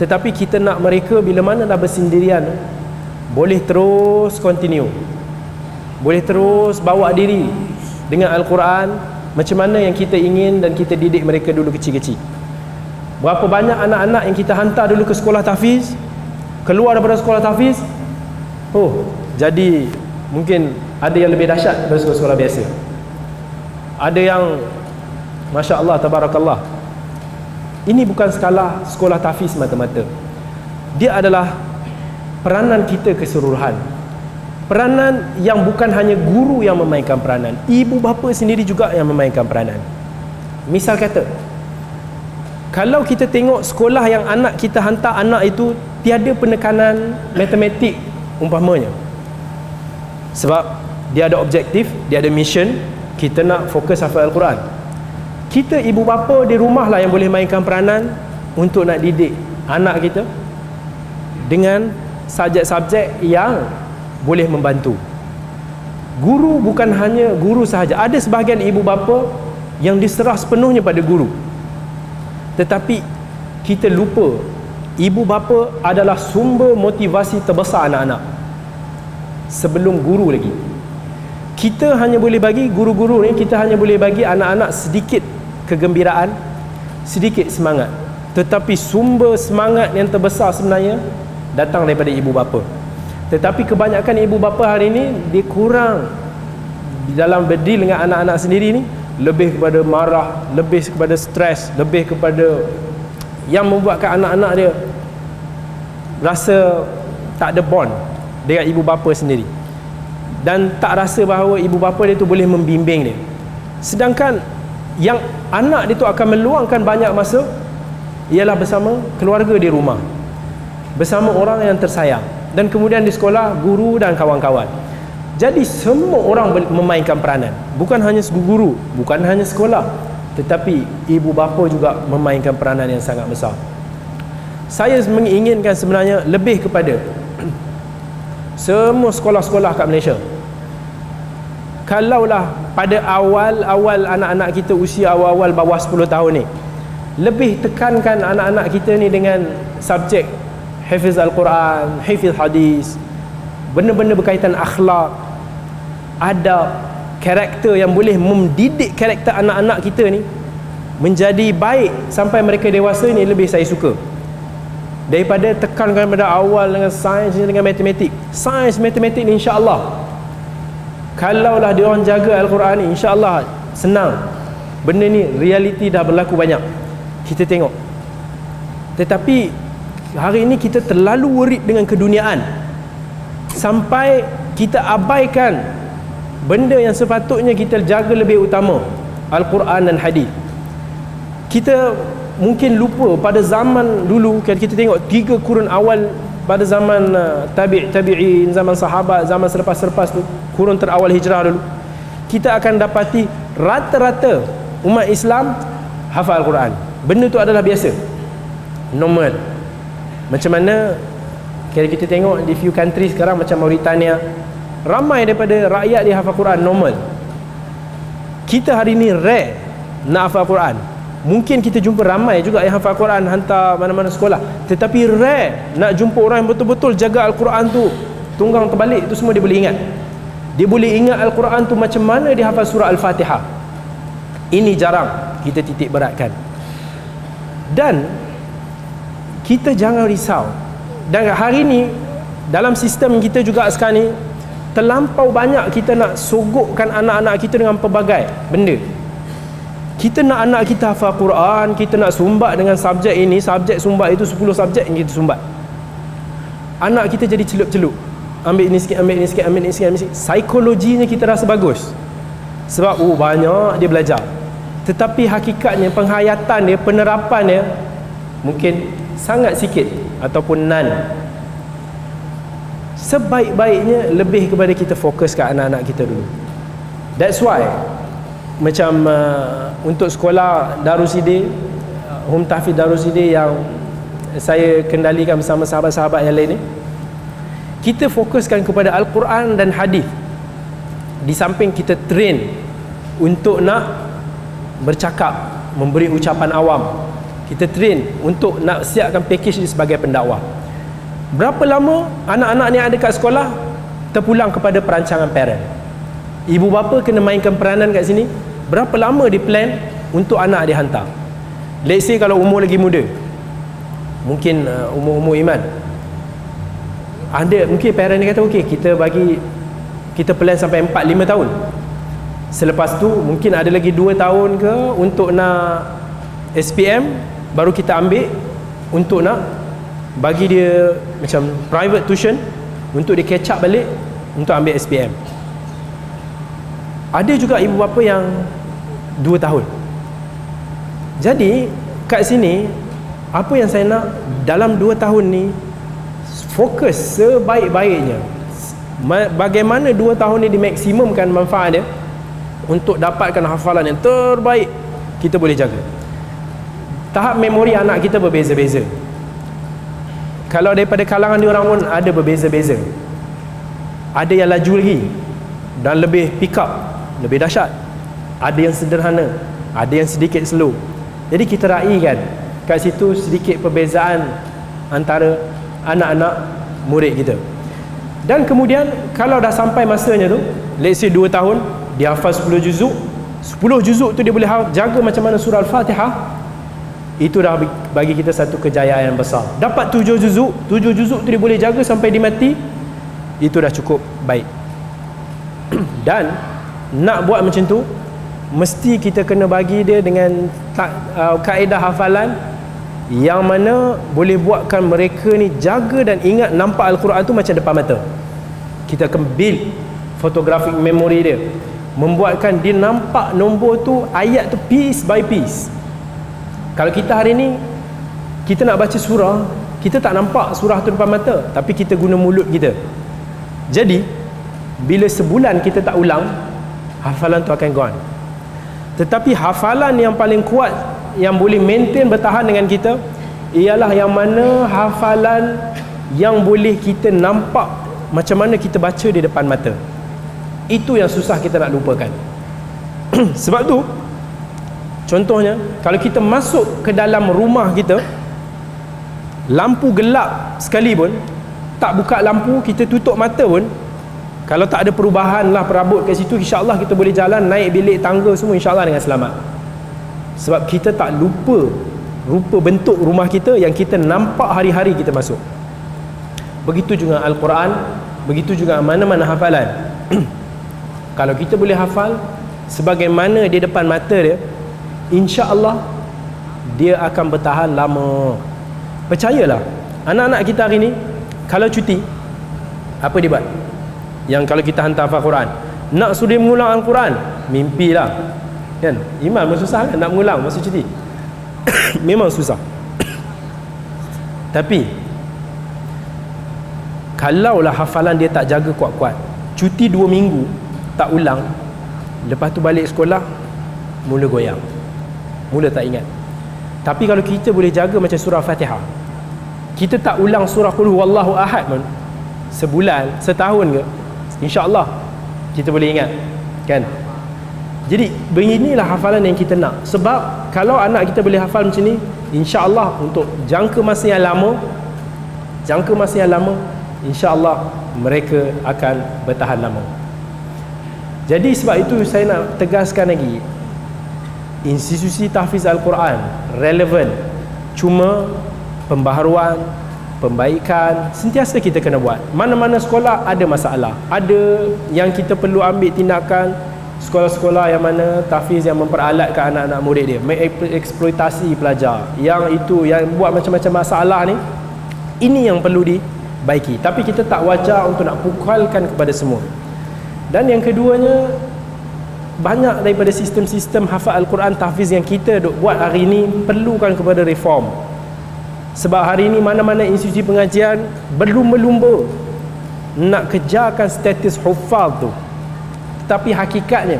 Tetapi kita nak mereka bila mana dah bersendirian, boleh terus continue, boleh terus bawa diri dengan Al-Quran macam mana yang kita ingin dan kita didik mereka dulu kecil-kecil. Berapa banyak anak-anak yang kita hantar dulu ke sekolah tahfiz, keluar daripada sekolah tahfiz, jadi mungkin ada yang lebih dahsyat daripada sekolah-sekolah biasa. Ada yang Masya Allah, Tabarakallah, ini bukan skala sekolah tahfiz mata-mata. Dia adalah peranan kita keseluruhan. Peranan yang bukan hanya guru yang memainkan peranan, ibu bapa sendiri juga yang memainkan peranan. Misal kata, kalau kita tengok sekolah yang anak kita hantar anak itu tiada penekanan matematik umpamanya, sebab dia ada objektif, dia ada mission, kita nak fokus hafal Al-Quran. Kita ibu bapa di rumah lah yang boleh mainkan peranan untuk nak didik anak kita dengan subjek-subjek yang boleh membantu. Guru bukan hanya guru sahaja. Ada sebahagian ibu bapa yang diserah sepenuhnya pada guru. Tetapi kita lupa, ibu bapa adalah sumber motivasi terbesar anak-anak sebelum guru lagi. Kita hanya boleh bagi guru-guru ni, kita hanya boleh bagi anak-anak sedikit kegembiraan, sedikit semangat. Tetapi sumber semangat yang terbesar sebenarnya datang daripada ibu bapa. Tetapi kebanyakan ibu bapa hari ini, dia kurang di dalam berdeal dengan anak-anak sendiri ni, lebih kepada marah, lebih kepada stres, lebih kepada yang membuatkan anak-anak dia rasa tak ada bond dengan ibu bapa sendiri, dan tak rasa bahawa ibu bapa dia tu boleh membimbing dia. Sedangkan yang anak dia tu akan meluangkan banyak masa ialah bersama keluarga di rumah, bersama orang yang tersayang, dan kemudian di sekolah, guru dan kawan-kawan. Jadi semua orang memainkan peranan, bukan hanya guru, bukan hanya sekolah, tetapi ibu bapa juga memainkan peranan yang sangat besar. Saya menginginkan sebenarnya lebih kepada semua sekolah-sekolah kat Malaysia, kalaulah pada awal-awal anak-anak kita usia awal-awal bawah 10 tahun ni, lebih tekankan anak-anak kita ni dengan subjek hafiz Al-Quran, hafiz hadis, benda-benda berkaitan akhlak, adab, karakter yang boleh mendidik karakter anak-anak kita ni menjadi baik sampai mereka dewasa ni, lebih saya suka. daripada tekankan pada awal dengan sains dengan matematik. Sains matematik ni insya-Allah, kalaulah dia orang jaga Al-Quran ni, insya-Allah senang. Benda ni realiti dah berlaku banyak, kita tengok. Tetapi hari ini kita terlalu worried dengan keduniaan sampai kita abaikan benda yang sepatutnya kita jaga lebih utama, Al-Quran dan hadis. Kita mungkin lupa pada zaman dulu, kalau kita tengok 3 kurun awal pada zaman tabi'in, zaman sahabat, zaman selepas-selepas tu, kurun terawal hijrah dulu, kita akan dapati rata-rata umat Islam hafal Al-Quran. Benda tu adalah biasa, normal. Macam mana kalau kita tengok di few country sekarang macam Mauritania, ramai daripada rakyat dia hafal Quran, normal. Kita hari ni rare nak hafal Quran. Mungkin kita jumpa ramai juga yang hafal Quran hantar mana-mana sekolah, tetapi rare nak jumpa orang yang betul-betul jaga Al-Quran tu, tunggang terbalik tu semua dia boleh ingat. Dia boleh ingat Al-Quran tu macam mana dia hafal surah Al-Fatihah. Ini jarang kita titik beratkan. Dan kita jangan risau. Dan hari ni dalam sistem kita juga sekarang ni, terlampau banyak kita nak sogokkan anak-anak kita dengan pelbagai benda. Kita nak anak kita hafal Quran, kita nak sumbat dengan subjek ini, subjek sumbat itu, 10 subjek yang kita sumbat. Anak kita jadi celup-celup, ambil ini sikit, ambil ini sikit, ambil ini sikit, ambil ini sikit. Psikologinya kita rasa bagus sebab banyak dia belajar, tetapi hakikatnya penghayatan dia, penerapan dia mungkin sangat sikit ataupun none. Sebaik-baiknya lebih kepada kita fokus ke anak-anak kita dulu. That's why macam untuk sekolah Darussidin, Home Tahfiz Darussidin yang saya kendalikan bersama sahabat-sahabat yang lain ni, kita fokuskan kepada Al-Quran dan hadis. Di samping kita train untuk nak bercakap, memberi ucapan awam, kita train untuk nak siapkan package dia sebagai pendakwah. Berapa lama anak-anak ni ada kat sekolah terpulang kepada perancangan parent. Ibu bapa kena mainkan peranan kat sini. Berapa lama dia plan untuk anak dia hantar. Let's say kalau umur lagi muda, mungkin umur-umur iman, ada mungkin parent dia kata okey, kita plan sampai 4-5 tahun. Selepas tu mungkin ada lagi 2 tahun ke untuk nak SPM, baru kita ambil untuk nak bagi dia macam private tuition untuk dia catch up balik untuk ambil SPM. Ada juga ibu bapa yang 2 tahun. Jadi kat sini apa yang saya nak dalam 2 tahun ni, fokus sebaik-baiknya bagaimana 2 tahun ni dimaksimumkan manfaat dia untuk dapatkan hafalan yang terbaik kita boleh jaga. Tahap memori anak kita berbeza-beza. Kalau daripada kalangan diorang pun ada berbeza-beza. Ada yang laju lagi dan lebih pick up, lebih dahsyat. Ada yang sederhana, ada yang sedikit slow. Jadi kita raikan kat situ sedikit perbezaan antara anak-anak murid kita. Dan kemudian kalau dah sampai masanya tu, let's say 2 tahun, dia hafal 10 juzuk. 10 juzuk tu dia boleh jaga macam mana surah Al-Fatihah. Itu dah bagi kita satu kejayaan yang besar. Dapat 7 juzuk, 7 juzuk tu dia boleh jaga sampai dia mati. Itu dah cukup baik. Dan nak buat macam tu, mesti kita kena bagi dia dengan kaedah hafalan yang mana boleh buatkan mereka ni jaga dan ingat nampak Al-Quran tu macam depan mata. Kita akan build photographic memory dia, membuatkan dia nampak nombor tu, ayat tu piece by piece. Kalau kita hari ni kita nak baca surah, kita tak nampak surah tu depan mata, tapi kita guna mulut kita. Jadi bila sebulan kita tak ulang, hafalan tu akan gone. Tetapi hafalan yang paling kuat yang boleh maintain bertahan dengan kita ialah yang mana hafalan yang boleh kita nampak macam mana kita baca di depan mata. Itu yang susah kita nak lupakan. Sebab tu contohnya, kalau kita masuk ke dalam rumah kita, lampu gelap sekalipun, tak buka lampu, kita tutup mata pun, kalau tak ada perubahan lah perabot kat situ, insyaAllah kita boleh jalan, naik bilik tangga semua insyaAllah dengan selamat. Sebab kita tak lupa rupa bentuk rumah kita yang kita nampak hari-hari kita masuk. Begitu juga Al-Quran, begitu juga mana-mana hafalan. Kalau kita boleh hafal sebagaimana di depan mata dia, insya-Allah dia akan bertahan lama. Percayalah, anak-anak kita hari ni kalau cuti, apa dia buat? Yang kalau kita hantar hafal Quran, nak suruh dia mengulang Al-Quran, mimpilah. Kan? Iman pun susah kan nak mengulang masa cuti. Memang susah. Tapi kalaulah hafalan dia tak jaga kuat-kuat, cuti 2 minggu tak ulang, lepas tu balik sekolah mula goyang, mula tak ingat. Tapi kalau kita boleh jaga macam surah Fatihah, kita tak ulang surah Qul Huwallahu Ahad pun sebulan, setahun ke, insya-Allah kita boleh ingat, kan? Jadi beginilah hafalan yang kita nak. Sebab kalau anak kita boleh hafal macam ni, insya-Allah untuk jangka masa yang lama, insya-Allah mereka akan bertahan lama. Jadi sebab itu saya nak tegaskan lagi, institusi tahfiz Al-Quran relevan, cuma pembaharuan, pembaikan sentiasa kita kena buat. Mana-mana sekolah ada masalah, ada yang kita perlu ambil tindakan. Sekolah-sekolah yang mana tahfiz yang memperalatkan anak-anak murid dia, mengeksploitasi pelajar, yang itu yang buat macam-macam masalah ni, ini yang perlu dibaiki. Tapi kita tak wajar untuk nak pukulkan kepada semua. Dan yang keduanya, banyak daripada sistem-sistem hafal Al-Quran tahfiz yang kita duk buat hari ni perlukan kepada reform. Sebab hari ni mana-mana institusi pengajian berlumba-lumba nak kejarkan status hufaz tu. Tapi hakikatnya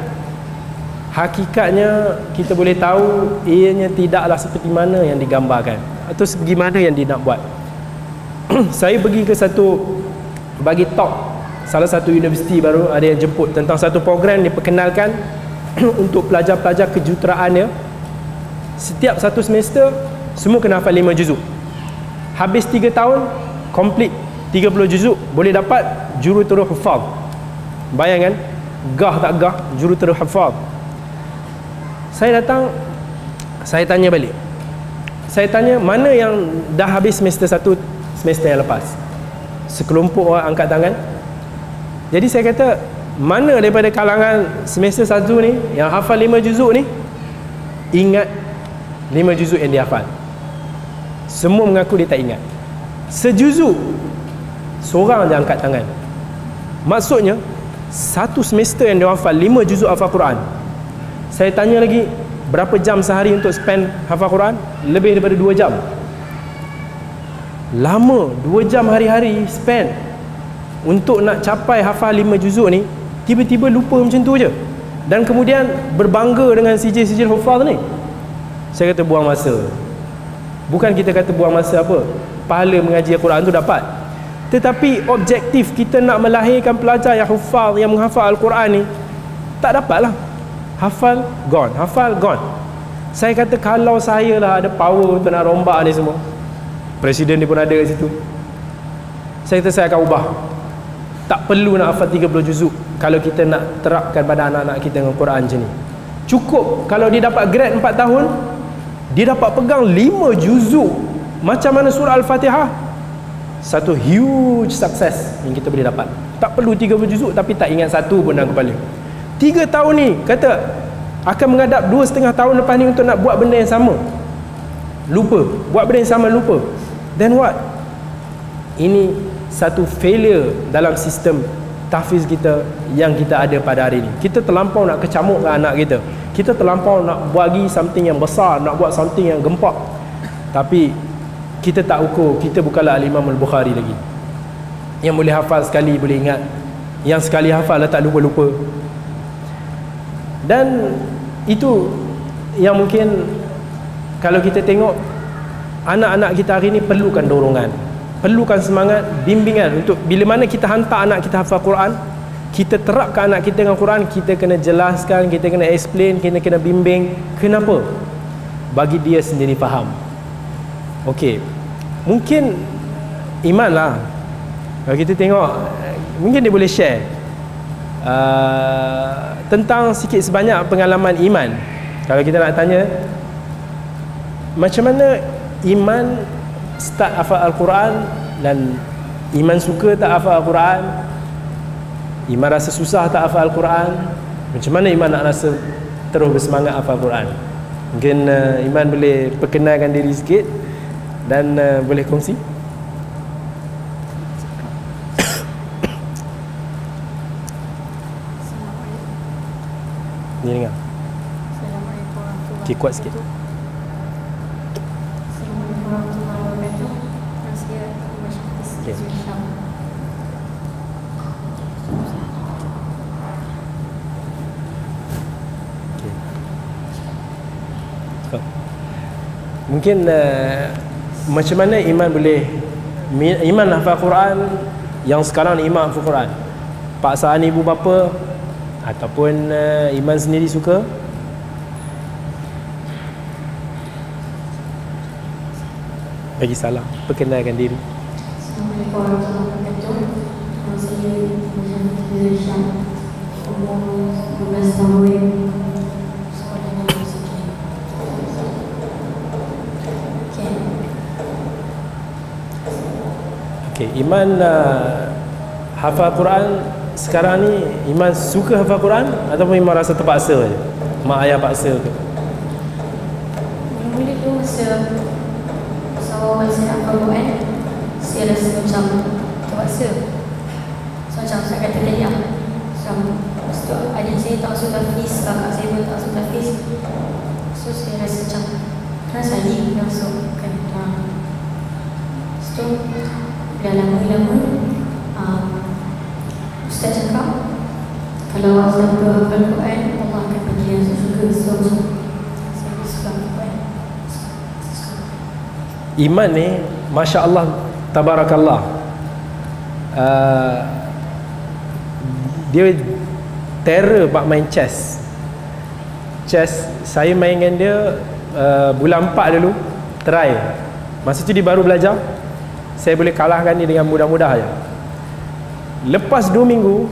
kita boleh tahu ianya tidaklah seperti mana yang digambarkan atau sebagaimana yang dia nak buat. Saya pergi ke bagi talk salah satu universiti, baru ada yang jemput tentang satu program diperkenalkan untuk pelajar-pelajar kejuruteraan dia. Setiap satu semester semua kena hafal 5 juzuk. Habis 3 tahun complete 30 juzuk, boleh dapat juruterus hufaz. Bayangkan, gah tak gah juruterus hafaz. Saya datang, saya tanya balik. Saya tanya mana yang dah habis semester 1 semester yang lepas. Sekelompok orang angkat tangan. Jadi saya kata, mana daripada kalangan semester 1 ni yang hafal 5 juzuk ni ingat 5 juzuk yang dia hafal? Semua mengaku dia tak ingat. Sejuzuk, seorang je angkat tangan. Maksudnya satu semester yang dia hafal 5 juzuk hafal Quran. Saya tanya lagi, berapa jam sehari untuk spend hafal Quran? Lebih daripada 2 jam. Lama, 2 jam hari-hari spend untuk nak capai hafal 5 juzuk ni. Tiba-tiba lupa macam tu je, dan kemudian berbangga dengan sijil-sijil hufaz ni. Saya kata buang masa. Bukan kita kata buang masa apa, pahala mengaji Al-Quran tu dapat, tetapi objektif kita nak melahirkan pelajar yang hufaz, yang menghafal Al-Quran ni, tak dapatlah. Hafal gone, hafal gone. Saya kata kalau saya lah ada power untuk nak rombak ni semua, presiden dia pun ada kat situ, saya kata saya akan ubah. Tak perlu nak hafal 30 juzuk kalau kita nak terapkan pada anak-anak kita dengan Quran macam ni. Cukup kalau dia dapat grade 4 tahun, dia dapat pegang 5 juzuk macam mana surah Al-Fatihah, satu huge success yang kita boleh dapat. Tak perlu 30 juzuk tapi tak ingat satu pun dalam kepala. 3 tahun ni kata akan menghadap 2,5 tahun lepas ni untuk nak buat benda yang sama, lupa. Buat benda yang sama, lupa. Then what? Ini satu failure dalam sistem tahfiz kita yang kita ada pada hari ini. Kita terlampau nak kecamukkan anak kita, kita terlampau nak bagi something yang besar, nak buat something yang gempak, tapi kita tak ukur. Kita bukanlah Al-Imam Al-Bukhari lagi yang boleh hafal sekali boleh ingat, yang sekali hafal tak lupa-lupa. Dan itu yang mungkin kalau kita tengok anak-anak kita hari ini perlukan dorongan, perlukan semangat, bimbingan untuk bila mana kita hantar anak kita hafal Quran, kita terapkan anak kita dengan Quran, kita kena jelaskan, kita kena explain, kita kena bimbing. Kenapa? Bagi dia sendiri faham. Okey, mungkin Iman lah, kalau kita tengok mungkin dia boleh share tentang sikit sebanyak pengalaman Iman. Kalau kita nak tanya, macam mana iman start hafal Al-Quran, dan iman suka tak hafal Al-Quran, iman rasa susah tak hafal Al-Quran, macam mana iman nak rasa terus bersemangat hafal Al-Quran? Mungkin Iman boleh perkenalkan diri sikit dan boleh kongsi. Ni dengar. Assalamualaikum warahmatullahi Okey, kuat sikit. Assalamualaikum warahmatullahi wabarakatuh. Nama saya Iman Syafis Okey. Syam. Okay. Mungkin macam mana Iman boleh Iman hafal Quran yang sekarang ni Iman hafal Quran? Paksaan ibu bapa ataupun Iman sendiri suka? Bagi salam, perkenalkan diri. Assalamualaikum warahmatullahi wabarakatuh. Nama saya Iman Syafis Syam. Umur 12 tahun. Sekolah di Sikit. Okey. Okey, Iman hafal Quran sekarang ni, Iman suka hafal Quran ataupun Iman rasa terpaksa je? Mak ayah paksa ke? Mula tu masa awal saya nak hafal Quran, saya rasa macam terpaksa. So macam saya kata tadi lah, macam lepas tu adik saya tak suka tahfiz, kakak saya pun tak suka tahfiz. So saya rasa macam kenapa saya ni langsung kan orang. Lepas tu dah lama-lama Ustaz cakap kalau awak selalu hafal Quran, Allah akan bagi yang suka. So saya suka hafal Quran. Iman ni, Masya Allah, Tabarakallah, dia terror bak main chess. Saya main dengan dia bulan 4 dulu, try. Masa tu dia baru belajar, saya boleh kalahkan dia dengan mudah-mudah je. Lepas 2 minggu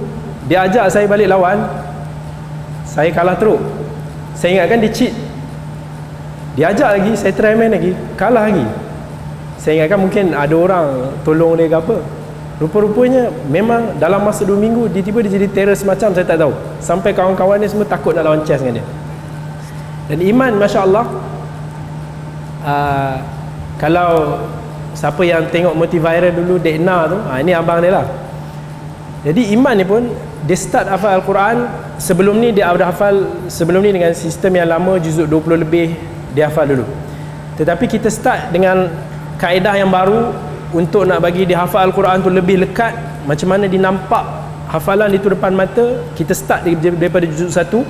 dia ajak saya balik lawan, saya kalah teruk. Saya ingatkan dia cheat. Dia ajak lagi, saya try main lagi, kalah lagi. Saya ingatkan mungkin ada orang tolong dia ke apa. Rupa-rupanya memang dalam masa 2 minggu dia tiba dia jadi terror semacam, saya tak tahu. Sampai kawan-kawan dia semua takut nak lawan chess dengan dia. Dan Iman, Masya Allah, kalau siapa yang tengok Motiviral dulu, Dekna tu, ini abang dia lah. Jadi Iman ni pun dia start hafal Al-Quran. Sebelum ni dia ada hafal, sebelum ni dengan sistem yang lama, juzuk 20 lebih dia hafal dulu. Tetapi kita start dengan kaedah yang baru untuk nak bagi dia hafal Al-Quran tu lebih lekat. Macam mana dia nampak hafalan itu depan mata. Kita start daripada juzuk 1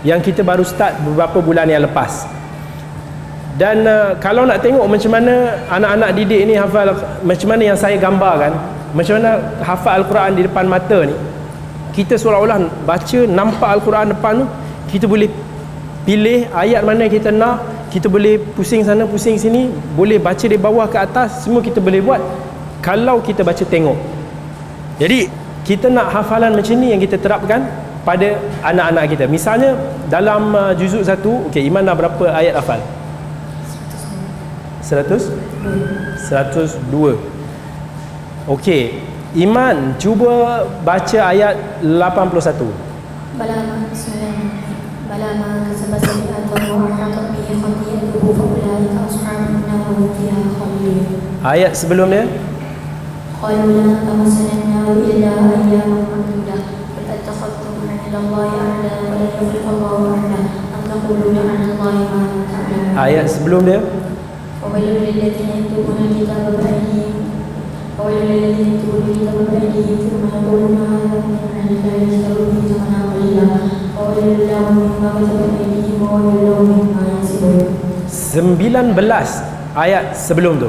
yang kita baru start beberapa bulan yang lepas. Dan kalau nak tengok macam mana anak-anak didik ni hafal, macam mana yang saya gambarkan, macam mana hafal Al-Quran di depan mata ni, kita seolah-olah baca, nampak Al-Quran depan tu, kita boleh pilih ayat mana kita nak, kita boleh pusing sana pusing sini, boleh baca dari bawah ke atas, semua kita boleh buat kalau kita baca tengok. Jadi kita nak hafalan macam ni yang kita terapkan pada anak-anak kita. Misalnya dalam juzuk 1, okey, Iman dah berapa ayat hafal? 100? 102. Okey, Iman cuba baca ayat 81. Bala bismillahirrahmanirrahim. Bala ma kasabat sayyi'atuhu wa hatat bihi khati'atuhu fa ulaika ashabun nar hum fiha khalidun. Ayat sebelum dia, Qalu la tamassanna illa ayyaman ma'dudah qul attakhadhtum 'inda Allahi ahda wa la yukhlifu Allahu ahda am taquluna 'ala Allahi ma la ta'lamun. ayat sebelum dia, Wailul lil ladzina yaktubuna al-kitaba bi'aydihim wailul lil ladzina yaktubuna al-kitaba bi'aydihim thumma yaquluna hadha min 'indillahi yashtaruna bihi thamanan qalila wailul lahum mimma katabat aydihim wa wailul lahum mimma yaksibun. 19 ayat sebelum tu.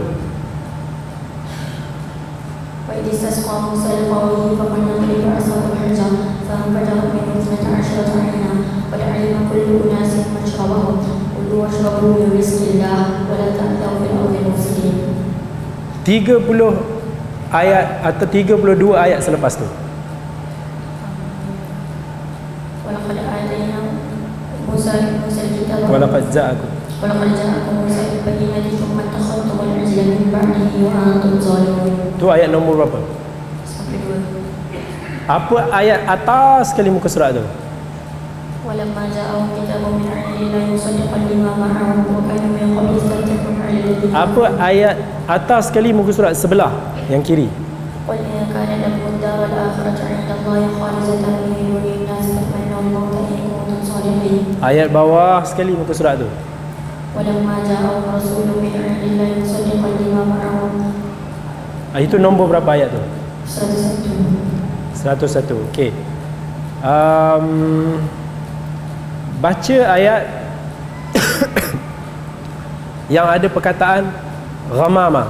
Wa idh istasqa Musa liqaumihi faqulna idrib 'asaka al-hajar fanfajara minhu 12 'aynan qad 'alima kullu unasin mashrabahum kulu washrabu min rizqillah wa la ta'thaw fil ardi mufsidin. 30 ayat atau 32 ayat selepas tu. Walaqad atayna Musa al-kitaba Walaqad ja'akum. ولقد جاءكم موسى بالبينات ثم اتخذتم العجل من بعده وأنتم ظالمون. Tu ayat nombor berapa? Sampai 2. Apa ayat atas sekali muka surat tu? ولما جاءهم كتاب من عند الله مصدقا لما معهم وكانوا من قبل يستفتحون على الذين Apa ayat atas sekali muka surat sebelah yang kiri? قل إن كان لكم الدار الآخرة عند الله خالصة من دون الناس فتمنوا الموت إن كنتم صادقين. Ayat bawah sekali muka surat tu. ولما جاءهم رسول من عند الله مصدقا لما معهم. Itu nombor berapa ayat tu? 101. 101. Okey. Baca ayat yang ada perkataan ghamama.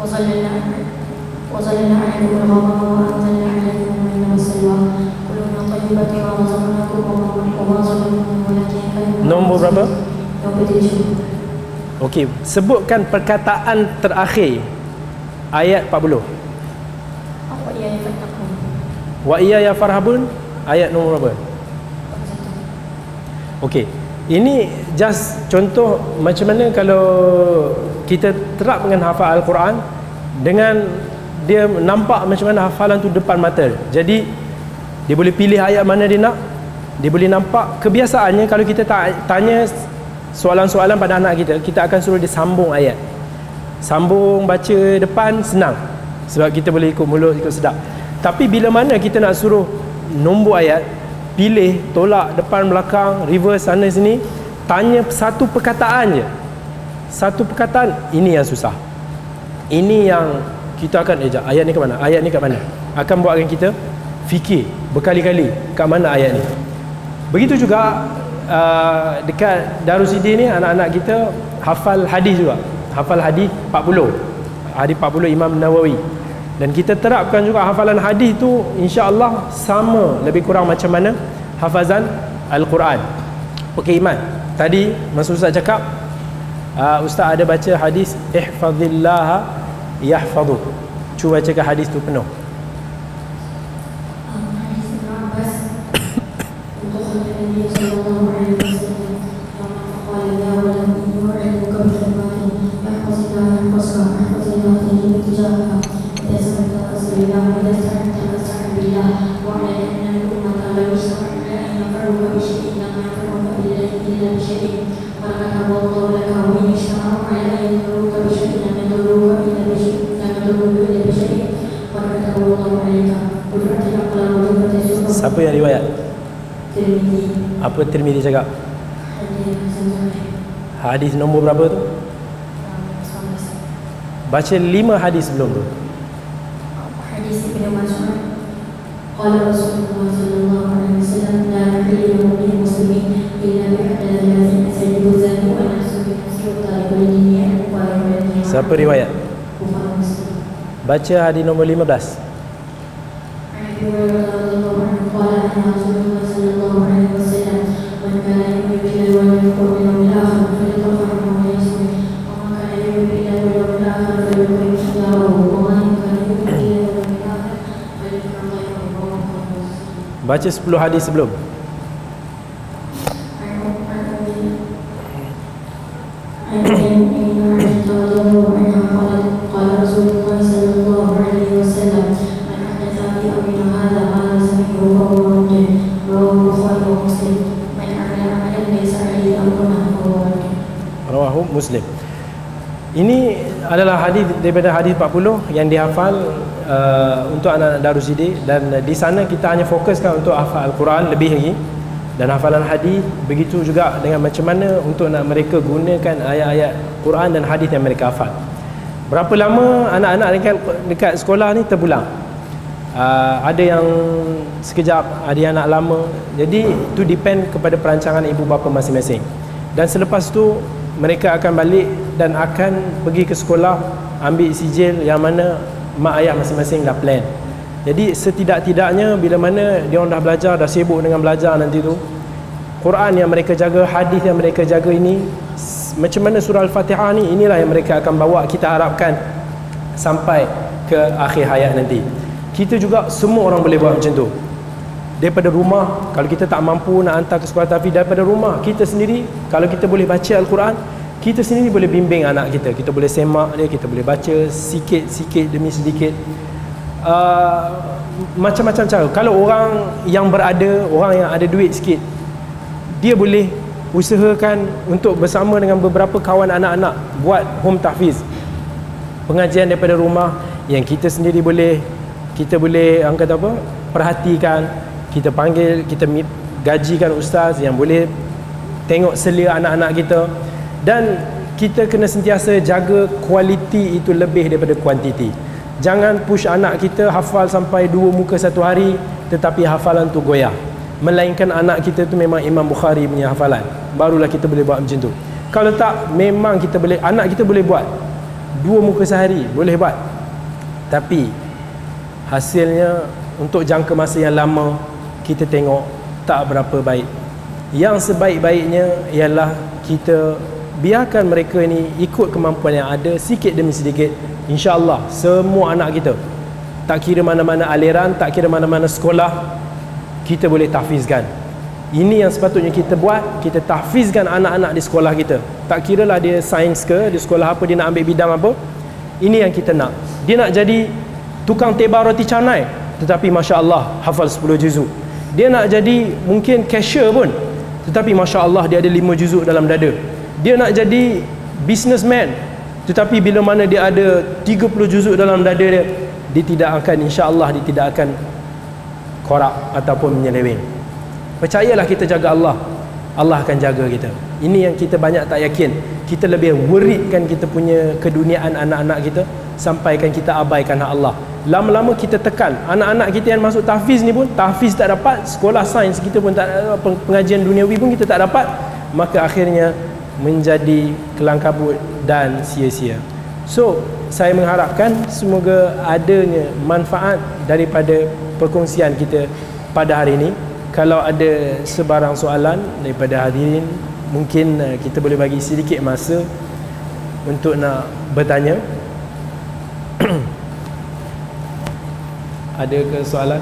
وظللنا عليكم الغمام وأنزلنا عليكم المن والسلوى كلوا من طيبات ما رزقناكم وما ظلموكم ولكن كانوا. Nombor berapa? Nombor 7. Okey, sebutkan perkataan terakhir ayat 40. Apa ia yang fatakun? Wa iya ya farhabun, ayat nombor berapa? Okey, ini just contoh macam mana kalau kita terap dengan hafal Al-Quran, dengan dia nampak macam mana hafalan tu depan mata. Jadi dia boleh pilih ayat mana dia nak, dia boleh nampak. Kebiasaannya kalau kita tanya soalan-soalan pada anak kita, kita akan suruh dia sambung ayat, sambung baca depan, senang sebab kita boleh ikut mulut, ikut sedap. Tapi bila mana kita nak suruh nombor ayat, pilih, tolak, depan, belakang, reverse, sana sini, tanya satu perkataan je, satu perkataan, ini yang susah. Ini yang kita akan ayat ni ke mana, ayat ni kat mana, akan buatkan kita fikir berkali-kali kat mana ayat ni. Begitu juga dekat Darussidin ni, anak-anak kita hafal hadis juga, hafal hadis 40, hadis 40 Imam Nawawi. Dan kita terapkan juga hafalan hadis tu, insya-Allah sama lebih kurang macam mana hafazan Al-Quran. Okey Iman, tadi masa Ustaz cakap, Ustaz ada baca hadis ihfazillah yahfazuk. Cuba bacakan hadis tu penuh. Siapa yang riwayat? Apa Tirmizi cakap? Hadis nombor berapa tu? Baca 5 hadis sebelum tu. Hadis Ibnu Mas'ud. Qala Rasulullah sallallahu alaihi wasallam la yahillu lil muslimin illa bi hadathin sayyidu zani wa nafsu bi nafsi wa talibul dini wa al-dini. Siapa riwayat? Baca hadis nombor 15. Baca 10 hadis sebelum. Rawahu Muslim. Ini adalah hadis daripada hadis 40 yang dihafal untuk anak-anak Darussidin, dan di sana kita hanya fokuskan untuk hafal Al-Quran lebih lagi, dan hafalan hadis. Begitu juga dengan macam mana untuk nak mereka gunakan ayat-ayat Quran dan hadis yang mereka hafal. Berapa lama anak-anak dekat sekolah ni terpulang, ada yang sekejap, ada yang nak lama. Jadi itu depend kepada perancangan ibu bapa masing-masing. Dan selepas tu mereka akan balik dan akan pergi ke sekolah ambil sijil yang mana mak ayah masing-masing dah plan. Jadi setidak-tidaknya bila mana dia orang dah belajar, dah sibuk dengan belajar nanti tu, Quran yang mereka jaga, hadis yang mereka jaga ini, macam mana surah Al-Fatihah ni, inilah yang mereka akan bawa, kita harapkan sampai ke akhir hayat nanti. Kita juga semua orang boleh buat macam tu. daripada rumah. Kalau kita tak mampu nak hantar ke sekolah tahfiz, daripada rumah kita sendiri, kalau kita boleh baca Al-Quran, kita sendiri boleh bimbing anak kita. Kita boleh semak dia, kita boleh baca sikit-sikit demi sedikit. Macam-macam cara. Kalau orang yang ada duit sikit, dia boleh usahakan untuk bersama dengan beberapa kawan anak-anak buat home tahfiz, pengajian daripada rumah yang kita sendiri boleh perhatikan. Kita panggil, kita gajikan ustaz yang boleh tengok selia anak-anak kita, dan kita kena sentiasa jaga kualiti itu lebih daripada kuantiti. Jangan push anak kita hafal sampai 2 muka satu hari tetapi hafalan tu goyah, melainkan anak kita tu memang Imam Bukhari punya hafalan, barulah kita boleh buat macam tu. Kalau tak, memang anak kita boleh buat 2 muka sehari, boleh buat, tapi hasilnya untuk jangka masa yang lama kita tengok tak berapa baik. Yang sebaik-baiknya ialah kita biarkan mereka ni ikut kemampuan yang ada, sikit demi sedikit. InsyaAllah semua anak kita, tak kira mana-mana aliran, tak kira mana-mana sekolah, kita boleh tahfizkan. Ini yang sepatutnya kita buat. Kita tahfizkan anak-anak di sekolah kita, tak kira lah dia sains ke, di sekolah apa, dia nak ambil bidang apa. Ini yang kita nak. Dia nak jadi tukang tebar roti canai, tetapi Masya Allah hafal 10 juzuk. Dia nak jadi mungkin cashier pun, tetapi Masya Allah dia ada 5 juzuk dalam dada. Dia nak jadi businessman, tetapi bila mana dia ada 30 juzuk dalam dada dia, dia tidak akan, insya Allah dia tidak akan korak ataupun menyeleweng. Percayalah, kita jaga Allah, Allah akan jaga kita. Ini yang kita banyak tak yakin. Kita lebih worriedkan kita punya keduniaan anak-anak kita, sampaikan kita abaikan hak Allah. Lama-lama kita tekan anak-anak kita yang masuk tahfiz ni pun, tahfiz tak dapat, sekolah sains kita pun tak dapat, pengajian duniawi pun kita tak dapat, maka akhirnya menjadi kelang kabut dan sia-sia. So, saya mengharapkan semoga adanya manfaat daripada perkongsian kita pada hari ini. Kalau ada sebarang soalan daripada hadirin, mungkin kita boleh bagi sedikit masa untuk nak bertanya. Ada ke soalan?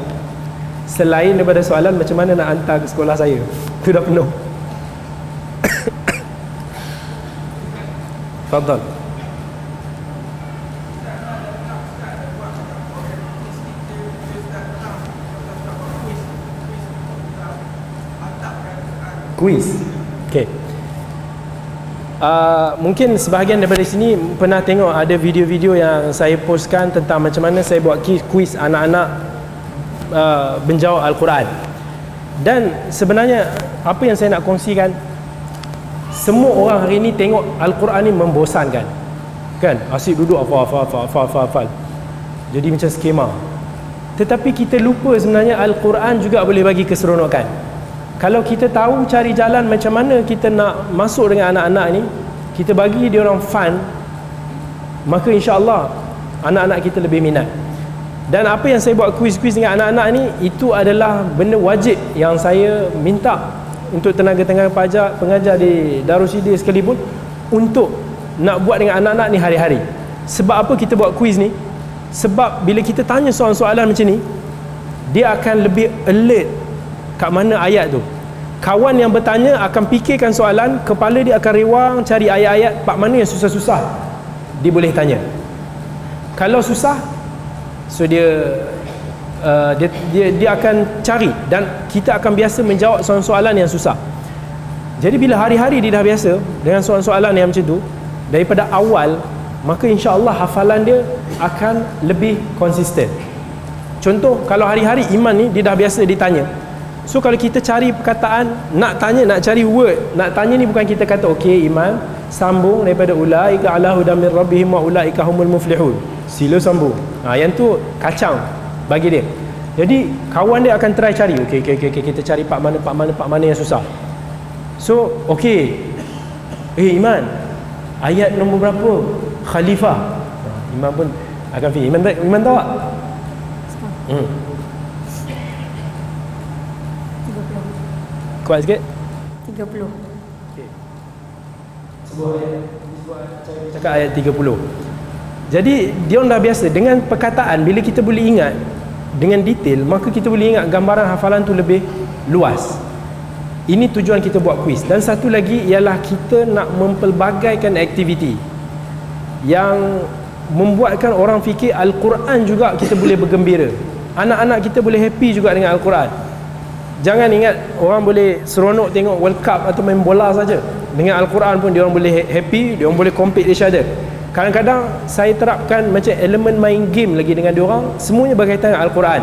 Selain daripada soalan, macam mana nak hantar ke sekolah saya? Itu dah penuh. Fadal. Quiz. Okay. Mungkin sebahagian daripada sini pernah tengok ada video-video yang saya postkan tentang macam mana saya buat quiz anak-anak menjawab Al-Quran. Dan sebenarnya apa yang saya nak kongsikan, semua orang hari ini tengok Al-Quran ni membosankan, kan? Asyik duduk hafal. Jadi macam skema. Tetapi kita lupa sebenarnya Al-Quran juga boleh bagi keseronokan. Kalau kita tahu cari jalan macam mana kita nak masuk dengan anak-anak ni, kita bagi dia orang fun, maka insya-Allah anak-anak kita lebih minat. Dan apa yang saya buat kuis-kuis dengan anak-anak ni, itu adalah benda wajib yang saya minta untuk tenaga-tenaga pengajar di Darussidin sekalipun, untuk nak buat dengan anak-anak ni hari-hari. Sebab apa kita buat kuis ni? Sebab bila kita tanya soalan-soalan macam ni, dia akan lebih alert kat mana ayat tu. Kawan yang bertanya akan fikirkan soalan, kepala dia akan rewang cari ayat-ayat part mana yang susah-susah, dia boleh tanya. Kalau susah, so dia akan cari, dan kita akan biasa menjawab soalan-soalan yang susah. Jadi bila hari-hari dia dah biasa dengan soalan-soalan yang macam tu daripada awal, maka insya-Allah hafalan dia akan lebih konsisten. Contoh, kalau hari-hari Iman ni dia dah biasa ditanya, so kalau kita cari perkataan, nak cari word, nak tanya ni, bukan kita kata okey Iman, sambung daripada ulaika ala hudan min rabbihim wa ulaika humul muflihun, sila sambung. Yang tu kacang bagi dia. Jadi kawan dia akan try cari, okey kita cari part mana yang susah. So okey, Iman, ayat nombor berapa? Khalifah. Iman pun akan fikir. Iman tahu tak? Kuat sikit? 30. Okay. Sebuah cakap ayat 30. Jadi dia orang dah biasa dengan perkataan. Bila kita boleh ingat, dengan detail, maka kita boleh ingat gambaran hafalan tu lebih luas. Ini tujuan kita buat kuis. Dan satu lagi ialah kita nak mempelbagaikan aktiviti yang membuatkan orang fikir Al-Quran juga kita boleh bergembira. Anak-anak kita boleh happy juga dengan Al-Quran. Jangan ingat orang boleh seronok tengok World Cup atau main bola saja. Dengan Al-Quran pun dia orang boleh happy, dia orang boleh compete each other. Kadang-kadang saya terapkan macam elemen main game lagi dengan dia orang, semuanya berkaitan dengan Al-Quran.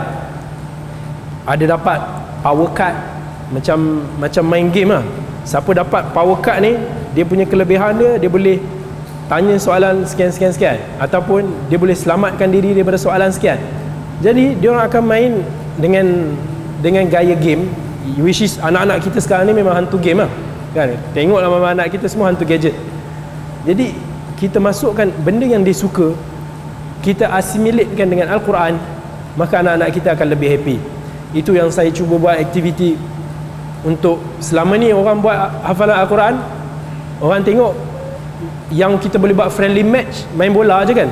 Ada dapat power card, macam main game lah. Siapa dapat power card ni, dia punya kelebihan dia boleh tanya soalan sekian ataupun dia boleh selamatkan diri daripada soalan sekian. Jadi dia orang akan main dengan gaya game, which is anak-anak kita sekarang ni memang hantu game lah kan. Tengoklah mama anak kita semua hantu gadget. Jadi kita masukkan benda yang dia suka, kita assimilatekan dengan Al-Quran, maka anak-anak kita akan lebih happy. Itu yang saya cuba buat aktiviti untuk selama ni. Orang buat hafalan Al-Quran, orang tengok yang kita boleh buat friendly match, main bola je kan.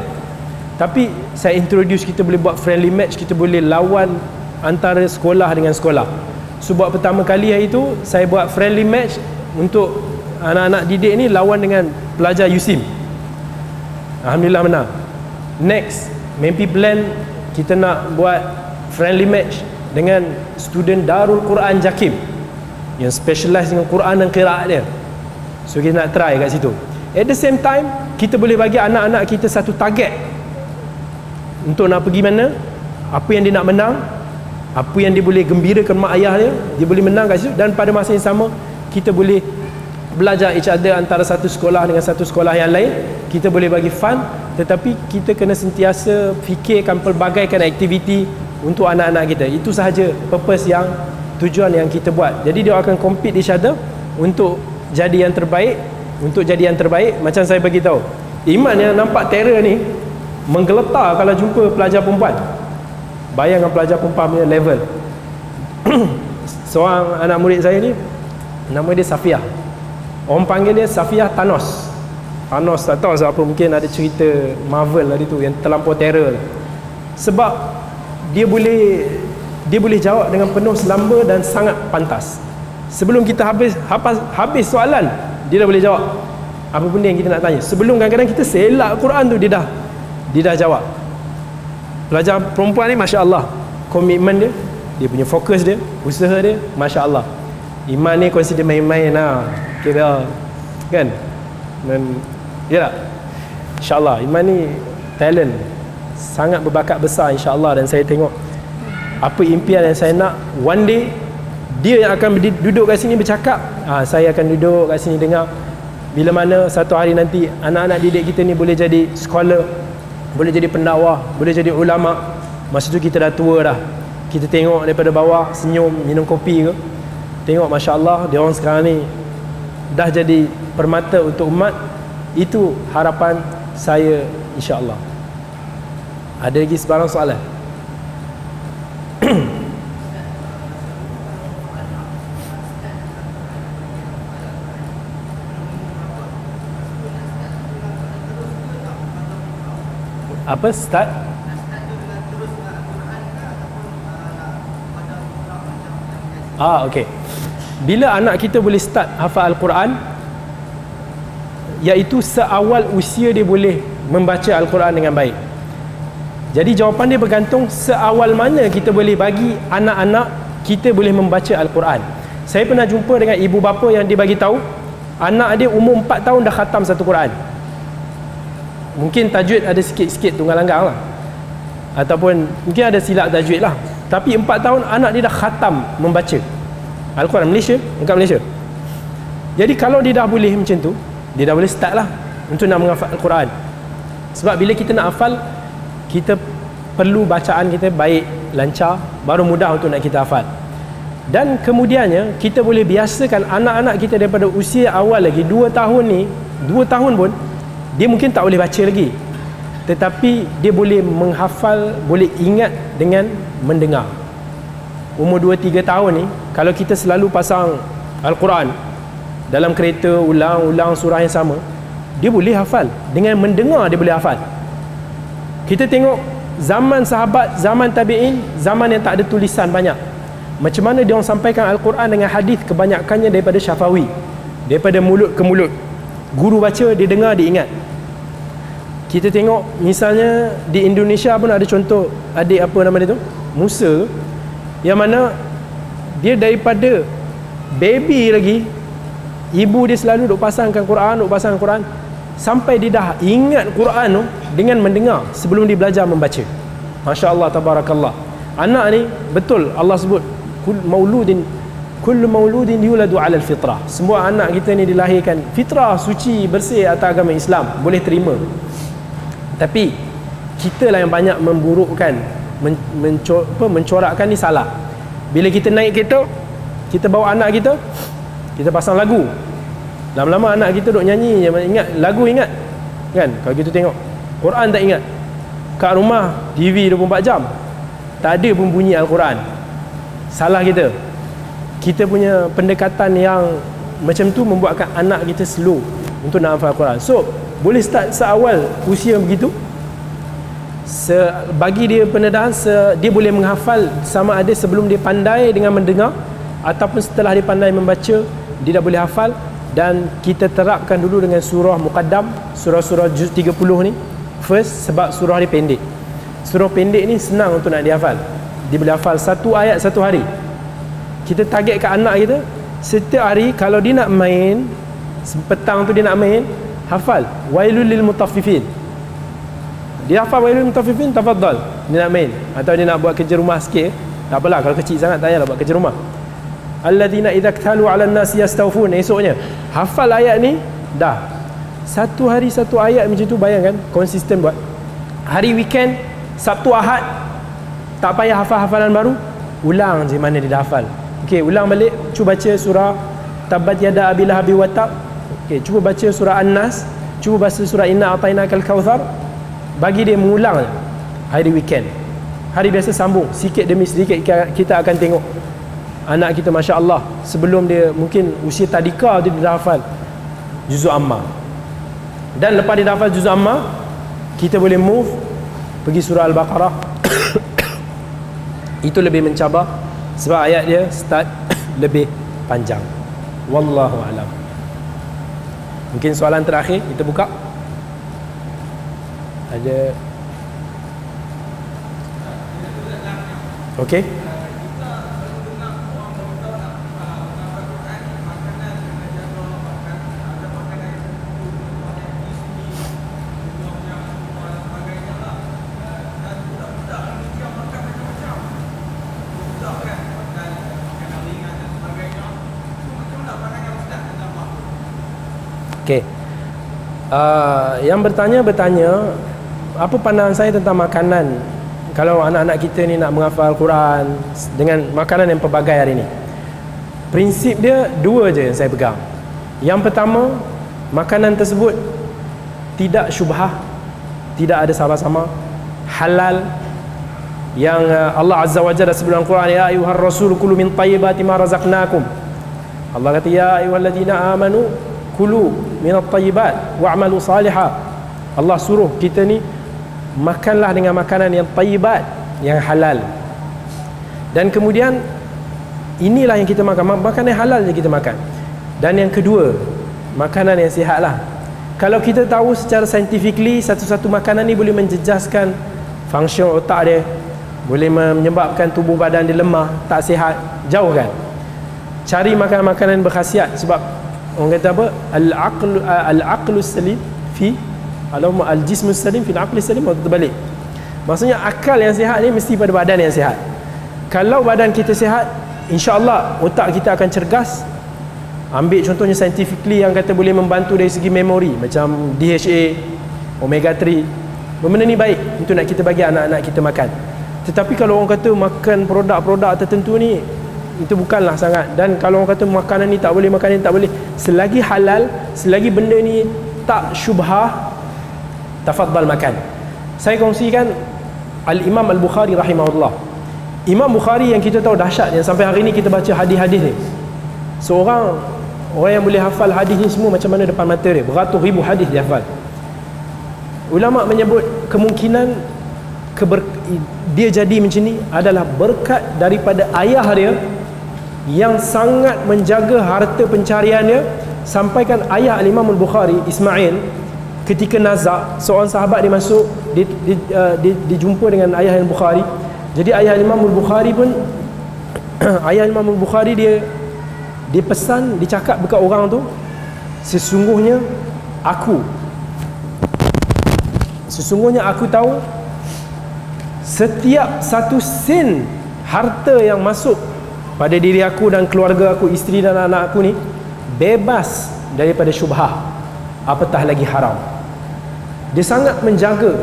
Tapi saya introduce kita boleh buat friendly match, kita boleh lawan antara sekolah dengan sekolah. So buat pertama kali hari itu saya buat friendly match untuk anak-anak didik ni lawan dengan pelajar USIM. Alhamdulillah menang. Next, mimpi plan kita nak buat friendly match dengan student Darul Quran Jakim yang specialize dengan Quran dan qiraat dia. So kita nak try kat situ. At the same time, kita boleh bagi anak-anak kita satu target untuk nak pergi mana, apa yang dia nak menang, apa yang dia boleh gembirakan mak ayah dia boleh menang kat situ. Dan pada masa yang sama, kita boleh belajar each other antara satu sekolah dengan satu sekolah yang lain. Kita boleh bagi fun, tetapi kita kena sentiasa fikirkan pelbagaikan aktiviti untuk anak-anak kita. Itu sahaja purpose yang tujuan yang kita buat. Jadi dia akan compete each other untuk jadi yang terbaik. Untuk jadi yang terbaik, macam saya bagi tahu, Iman yang nampak terror ni menggeletar kalau jumpa pelajar perempuan. Bayangkan pelajar perempuan punya level. Seorang anak murid saya ni, nama dia Safiah. Orang panggil dia Safiah Thanos. Thanos tak tahu sebab apa, mungkin ada cerita Marvel tadi tu yang terlampau terror. Sebab dia boleh jawab dengan penuh selamba dan sangat pantas. Sebelum kita habis soalan, dia dah boleh jawab apa benda yang kita nak tanya. Sebelum kadang-kadang kita selak Quran tu, dia dah jawab. Pelajar perempuan ni masya-Allah, komitmen dia punya fokus dia, usaha dia masya-Allah. Iman ni consider main-main lah kira kan. Dan ya tak, insya-Allah Iman ni talent, sangat berbakat besar insya-Allah. Dan saya tengok apa impian yang saya nak, one day dia yang akan duduk kat sini bercakap, saya akan duduk kat sini dengar. Bila mana satu hari nanti anak-anak didik kita ni boleh jadi scholar, boleh jadi pendakwah, boleh jadi ulama, masa tu kita dah tua dah. Kita tengok daripada bawah, senyum, minum kopi ke, tengok masya-Allah dia orang sekarang ni dah jadi permata untuk umat. Itu harapan saya insya-Allah. Ada lagi sebarang soalan? Apa start? Okey. Bila anak kita boleh start hafal Al-Quran, iaitu seawal usia dia boleh membaca Al-Quran dengan baik. Jadi jawapan dia bergantung seawal mana kita boleh bagi anak-anak kita boleh membaca Al-Quran. Saya pernah jumpa dengan ibu bapa yang dia bagi tahu anak dia umur 4 tahun dah khatam satu Quran. Mungkin tajwid ada sikit-sikit tunggal langgang lah, ataupun mungkin ada silap tajwid lah, tapi 4 tahun anak dia dah khatam membaca Al-Quran. Dekat Malaysia. Jadi kalau dia dah boleh macam tu, dia dah boleh start lah untuk nak menghafal Al-Quran. Sebab bila kita nak hafal, kita perlu bacaan kita baik, lancar, baru mudah untuk nak kita hafal. Dan kemudiannya kita boleh biasakan anak-anak kita daripada usia awal lagi 2 tahun ni, 2 tahun pun dia mungkin tak boleh baca lagi, tetapi dia boleh menghafal, boleh ingat dengan mendengar. Umur 2-3 tahun ni, kalau kita selalu pasang Al-Quran dalam kereta, ulang-ulang surah yang sama, dia boleh hafal. Dengan mendengar dia boleh hafal. Kita tengok zaman sahabat, zaman tabi'in, zaman yang tak ada tulisan banyak. Macam mana dia orang sampaikan Al-Quran dengan hadis, kebanyakannya daripada syafawi, daripada mulut ke mulut. Guru baca, dia dengar, dia ingat. Kita tengok misalnya di Indonesia pun ada contoh adik apa nama dia tu, Musa, yang mana dia daripada baby lagi, ibu dia selalu duk pasangkan Quran, sampai dia dah ingat Quran tu dengan mendengar sebelum dia belajar membaca. Masya Allah, tabarakallah. Anak ni betul Allah sebut kullu mauludin yuladu ala fitrah. Semua anak kita ni dilahirkan fitrah, suci, bersih atas agama Islam, boleh terima. Tapi kita lah yang banyak memburukkan, mencorakkan ni salah. Bila kita naik kereta, kita bawa anak kita, kita pasang lagu, lama-lama anak kita duk nyanyi, ingat lagu, ingat kan? Kalau kita tengok Quran tak ingat, kat rumah TV 24 jam tak ada pun bunyi Al-Quran. Salah kita. Kita punya pendekatan yang macam tu membuatkan anak kita slow untuk nak hafal Al-Quran. So boleh start seawal usia begitu, bagi dia pendedahan, dia boleh menghafal sama ada sebelum dia pandai dengan mendengar, ataupun setelah dia pandai membaca dia dah boleh hafal. Dan kita terapkan dulu dengan surah Muqaddam, surah-surah juz 30 ni first, sebab surah dia pendek. Surah pendek ni senang untuk nak dihafal. Dia boleh hafal satu ayat satu hari. Kita target kat anak kita, setiap hari kalau dia nak main, petang tu dia nak main, hafal wailul lil mutaffifin. Dia hafal wailul lil mutaffifin, tafadhal. Dia nak main atau dia nak buat kerja rumah sikit, tak apalah, kalau kecil sangat tak payahlah buat kerja rumah. Alladzina idza ktalu 'alan nasi yastawfun. Esoknya hafal ayat ni dah. Satu hari satu ayat macam tu, bayangkan konsisten buat. Hari weekend, Sabtu Ahad, tak payah hafal-hafalan baru, ulang je mana dia dah hafal. Okey, ulang balik, cuba baca surah Tabbat yada abi lahabi wa tab. Okey, cuba baca surah An-Nas, cuba baca surah Inna A'tainakal Kautsar. Bagi dia mengulang hari weekend. Hari biasa sambung sikit demi sedikit. Kita akan tengok anak kita, Masya Allah, sebelum dia mungkin usia tadika dia dah hafal juzuk amma. Dan lepas dia dah hafal juzuk amma, kita boleh move pergi surah Al-Baqarah. Itu lebih mencabar sebab ayat dia start lebih panjang. Wallahu alam. Mungkin soalan terakhir kita buka. Ada? Okey. Okey. Yang bertanya apa pandangan saya tentang makanan kalau anak-anak kita ni nak menghafal Al-Quran dengan makanan yang pelbagai hari ni. Prinsip dia dua je yang saya pegang. Yang pertama, makanan tersebut tidak syubhah, tidak ada sama-sama, halal, yang Allah Azza wa Jalla sebut dalam Quran, ya ayyuhar rasul kulu min thayyibati ma razaqnakum. Allah kata, ya ayyuhalladzina amanu kulu minat tayyibat wa'malu salihah. Allah suruh kita ni makanlah dengan makanan yang tayyibat, yang halal. Dan kemudian inilah yang kita makan, makanan yang halal je kita makan. Dan yang kedua, makanan yang sihat lah. Kalau kita tahu secara scientifically satu-satu makanan ni boleh menjejaskan function otak dia, boleh menyebabkan tubuh badan dia lemah, tak sihat, jauhkan. Cari makanan-makanan berkhasiat. Sebab orang kata apa? Al-aqlu salim fi al-jismu salim fi al-aqli salim, atau terbalik. Maksudnya akal yang sihat ni mesti pada badan yang sihat. Kalau badan kita sihat, insya-Allah otak kita akan cergas. Ambil contohnya scientifically yang kata boleh membantu dari segi memori, macam DHA, omega 3. Benda ni baik untuk nak kita bagi anak-anak kita makan. Tetapi kalau orang kata makan produk-produk tertentu ni, itu bukanlah sangat. Dan kalau orang kata makanan ni tak boleh, makanan ni tak boleh, selagi halal, selagi benda ni tak syubhah, tafadhal makan. Saya kongsikan Al-Imam Al-Bukhari rahimahullah. Imam Bukhari yang kita tahu dahsyat, yang sampai hari ni kita baca hadis-hadis ni, orang yang boleh hafal hadis ni semua macam mana depan mata dia, beratus ribu hadis dia hafal. Ulama menyebut kemungkinan dia jadi macam ni adalah berkat daripada ayah dia yang sangat menjaga harta pencarian dia. Sampaikan ayah Imam Al-Bukhari, Ismail, ketika nazak, seorang sahabat dia masuk, dia jumpa dengan ayah Al-Bukhari. Jadi ayah Imam Al-Bukhari pun ayah Imam Al-Bukhari dia pesan, dia cakap dekat orang tu, sesungguhnya aku tahu setiap satu sen harta yang masuk pada diri aku dan keluarga aku, isteri dan anak aku ni, bebas daripada syubhah, apatah lagi haram. Dia sangat menjaga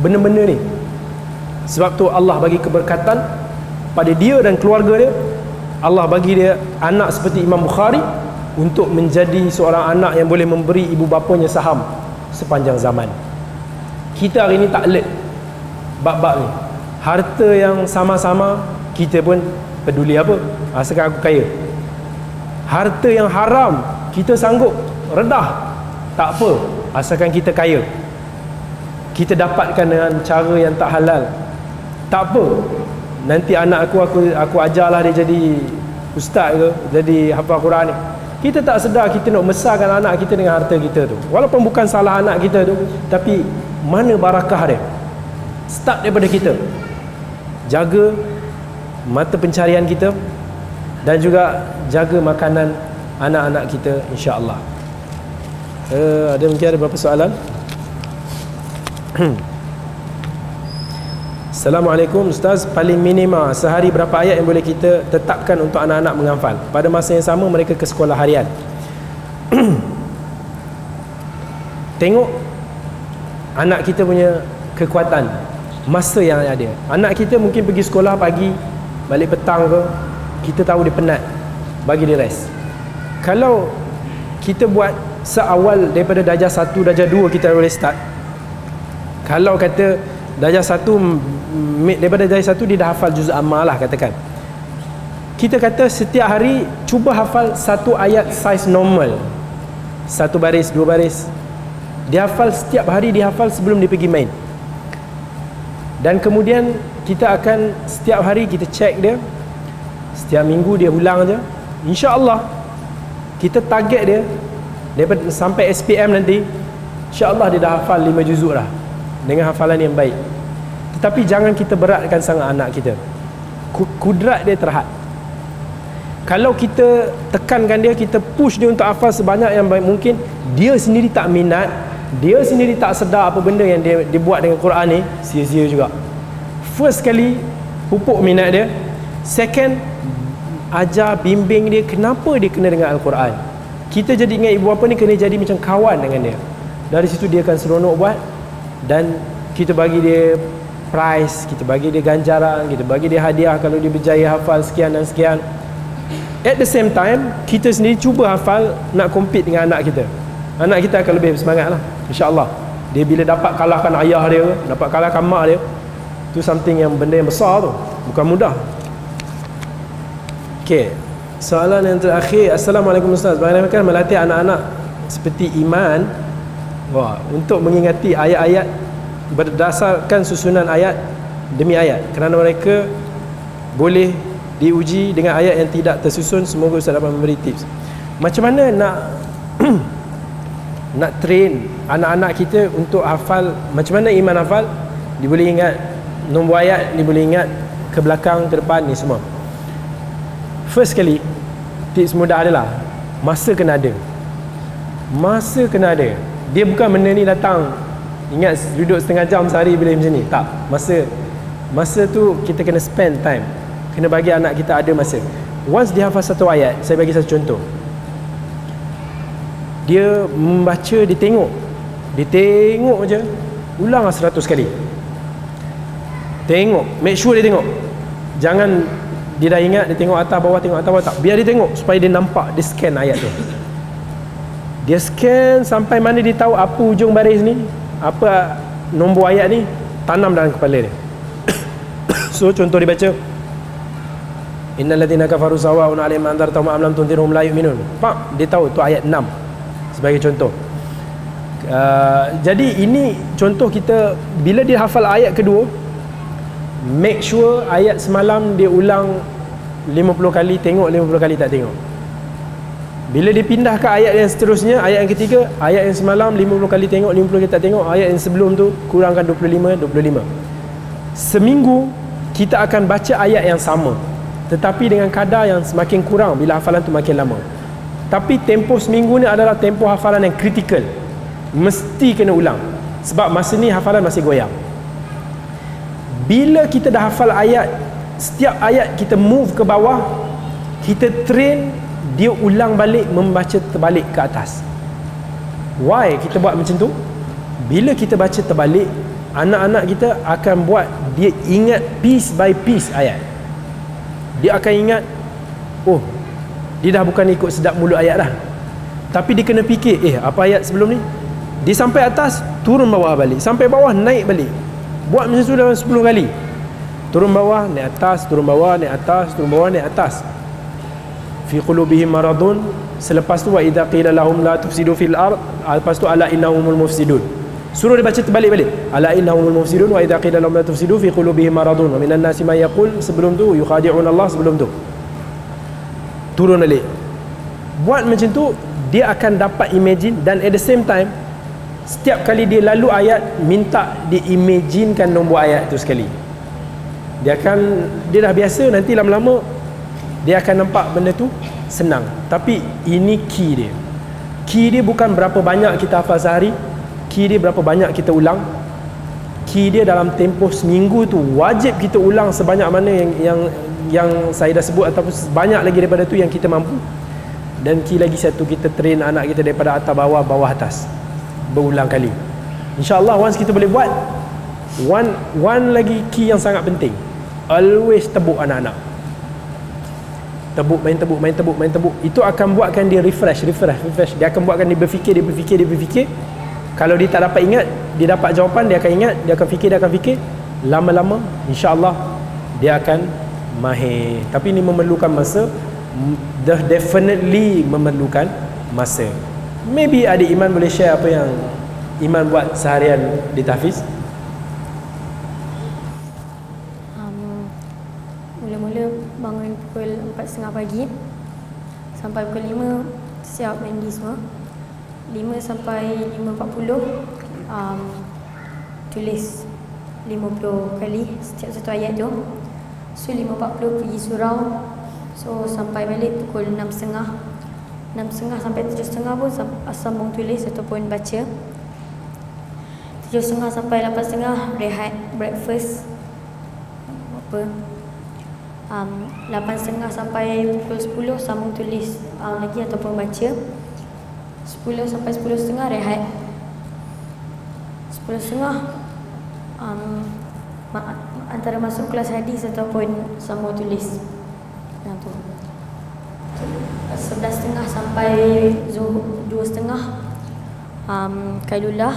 benda-benda ni. Sebab tu Allah bagi keberkatan pada dia dan keluarga dia. Allah bagi dia anak seperti Imam Bukhari untuk menjadi seorang anak yang boleh memberi ibu bapanya saham sepanjang zaman. Kita hari ni tak alert bab-bab ni. Harta yang sama-sama kita pun peduli apa? Asalkan aku kaya. Harta yang haram kita sanggup redah, tak apa, asalkan kita kaya. Kita dapatkan dengan cara yang tak halal, tak apa. Nanti anak aku ajarlah dia jadi ustaz ke, jadi hafal Quran ni. Kita tak sedar kita nak besarkan anak kita dengan harta kita tu. Walaupun bukan salah anak kita tu, tapi mana barakah dia? Start daripada kita. Jaga mata pencarian kita dan juga jaga makanan anak-anak kita, insya-Allah. Mungkin ada beberapa soalan. Assalamualaikum Ustaz, paling minima sehari berapa ayat yang boleh kita tetapkan untuk anak-anak menghafal? Pada masa yang sama mereka ke sekolah harian. Tengok anak kita punya kekuatan, masa yang ada. Anak kita mungkin pergi sekolah pagi, balik petang ke, kita tahu dia penat, bagi dia rest. Kalau kita buat seawal daripada darjah 1, darjah 2 kita boleh start. Kalau kata darjah 1, daripada darjah 1 dia dah hafal juz amma lah katakan. Kita kata setiap hari cuba hafal satu ayat saiz normal, 1 baris, 2 baris. Dia hafal setiap hari, dia hafal sebelum dia pergi main. Dan kemudian kita akan setiap hari kita check dia, setiap minggu dia ulang je. InsyaAllah kita target dia daripada sampai SPM nanti, InsyaAllah dia dah hafal 5 juzuk dah dengan hafalan yang baik. Tetapi jangan kita beratkan sangat anak kita. Kudrat dia terhad. Kalau kita tekankan dia, kita push dia untuk hafal sebanyak yang baik mungkin, dia sendiri tak minat, dia sendiri tak sedar apa benda yang dia buat dengan Quran ni, sia-sia juga. First kali pupuk minat dia. Second, ajar, bimbing dia kenapa dia kena dengan Al-Quran. Kita jadi ingat ibu bapa ni kena jadi macam kawan dengan dia. Dari situ dia akan seronok buat. Dan kita bagi dia prize, kita bagi dia ganjaran, kita bagi dia hadiah kalau dia berjaya hafal sekian dan sekian. At the same time, kita sendiri cuba hafal nak compete dengan anak kita. Anak kita akan lebih bersemangat lah, insyaAllah. Dia bila dapat kalahkan ayah dia, dapat kalahkan mak dia, tu something yang benda yang besar tu, bukan mudah. Okay, soalan yang terakhir. Assalamualaikum Ustaz, bagaimana melatih anak-anak seperti iman untuk mengingati ayat-ayat berdasarkan susunan ayat demi ayat, kerana mereka boleh diuji dengan ayat yang tidak tersusun. Semoga Ustaz dapat memberi tips macam mana nak nak train anak-anak kita untuk hafal. Macam mana iman hafal, dia boleh ingat nombor ayat, dia boleh ingat ke belakang, ke depan, ni semua. First kali, tips mudah adalah masa kena ada. Masa kena ada. Dia bukan benda ni datang ingat duduk setengah jam sehari boleh macam ni. Tak. Masa tu kita kena spend time. Kena bagi anak kita ada masa. Once dia hafal satu ayat, saya bagi satu contoh. Dia membaca, dia tengok je, ulang 100 kali. Tengok, make sure dia tengok. Jangan dia dah ingat, dia tengok atas bawah, tak. Biar dia tengok supaya dia nampak, dia scan ayat tu. Dia scan sampai mana dia tahu apa ujung baris ni, apa nombor ayat ni, tanam dalam kepala dia. So contoh dia baca, innal ladzina kafaru sawa'un 'alaihim anzartahum am lam tunzirhum la yu'minun. Pak, dia tahu tu ayat 6 sebagai contoh. Jadi ini contoh kita bila dia hafal ayat kedua, make sure ayat semalam dia ulang 50 kali, tengok 50 kali tak tengok. Bila dia pindah ke ayat yang seterusnya, ayat yang ketiga, ayat yang semalam 50 kali tengok, 50 kali tak tengok, ayat yang sebelum tu kurangkan 25. Seminggu kita akan baca ayat yang sama, tetapi dengan kadar yang semakin kurang bila hafalan tu makin lama. Tapi tempoh seminggu ni adalah tempoh hafalan yang kritikal, mesti kena ulang, sebab masa ni hafalan masih goyang. Bila kita dah hafal ayat, setiap ayat kita move ke bawah, kita train dia ulang balik, membaca terbalik ke atas. Why kita buat macam tu? Bila kita baca terbalik, anak-anak kita akan buat dia ingat piece by piece ayat. Dia akan ingat, oh, dia dah bukan ikut sedap mulut ayat dah, tapi dia kena fikir, apa ayat sebelum ni. Dia sampai atas, turun bawah balik, sampai bawah, naik balik. Buat macam tu dalam 10 kali. Turun bawah, naik atas, turun bawah, naik atas, turun bawah, naik atas. Fi qulubihim maradun. Selepas tu wa idza qila lahum la tufsidu fil ard, lepas tu ala innahumul mufsidun. Suruh dia baca terbalik-balik. Ala innahumul mufsidun wa idza qila lahum la tufsidu fi qulubihim maradun wa minan nasi may yaqul, sebelum tu yukhadi'un Allah, sebelum tu turun balik. Buat macam tu, dia akan dapat imagine, dan at the same time setiap kali dia lalu ayat, minta dia imaginekan nombor ayat tu sekali. Dia dah biasa, nanti lama-lama dia akan nampak benda tu senang. Tapi ini key dia. Key dia bukan berapa banyak kita hafal sehari, key dia berapa banyak kita ulang. Key dia dalam tempoh seminggu tu wajib kita ulang sebanyak mana yang saya dah sebut, ataupun banyak lagi daripada tu yang kita mampu. Dan key lagi satu, kita train anak kita daripada atas bawah, bawah atas, berulang kali. InsyaAllah once kita boleh buat, one lagi key yang sangat penting, always tebuk anak-anak. Tebuk, main tebuk. Itu akan buatkan dia refresh. Dia akan buatkan dia berfikir. Kalau dia tak dapat ingat, dia dapat jawapan, dia akan ingat, dia akan fikir. Lama-lama insyaAllah dia akan mahir. Tapi ini memerlukan masa, definitely memerlukan masa. Maybe adik Iman boleh share apa yang Iman buat seharian di tahfiz. Mula-mula bangun pukul 4.30 pagi sampai pukul 5 siap mandi semua. 5 sampai 5.40 tulis 50 kali setiap satu ayat tu. So 5.40 pergi surau. So sampai balik pukul 6.30 sampai 7.30 pun sambung tulis ataupun baca. 7.30 sampai 8.30 rehat, breakfast apa. 8.30 sampai pukul 10 sambung tulis lagi ataupun baca. 10 sampai 10.30 rehat. 10.30 antara masuk kelas hadis ataupun sambung tulis. Yang tu 11.30 sampai 2.30 kailulah,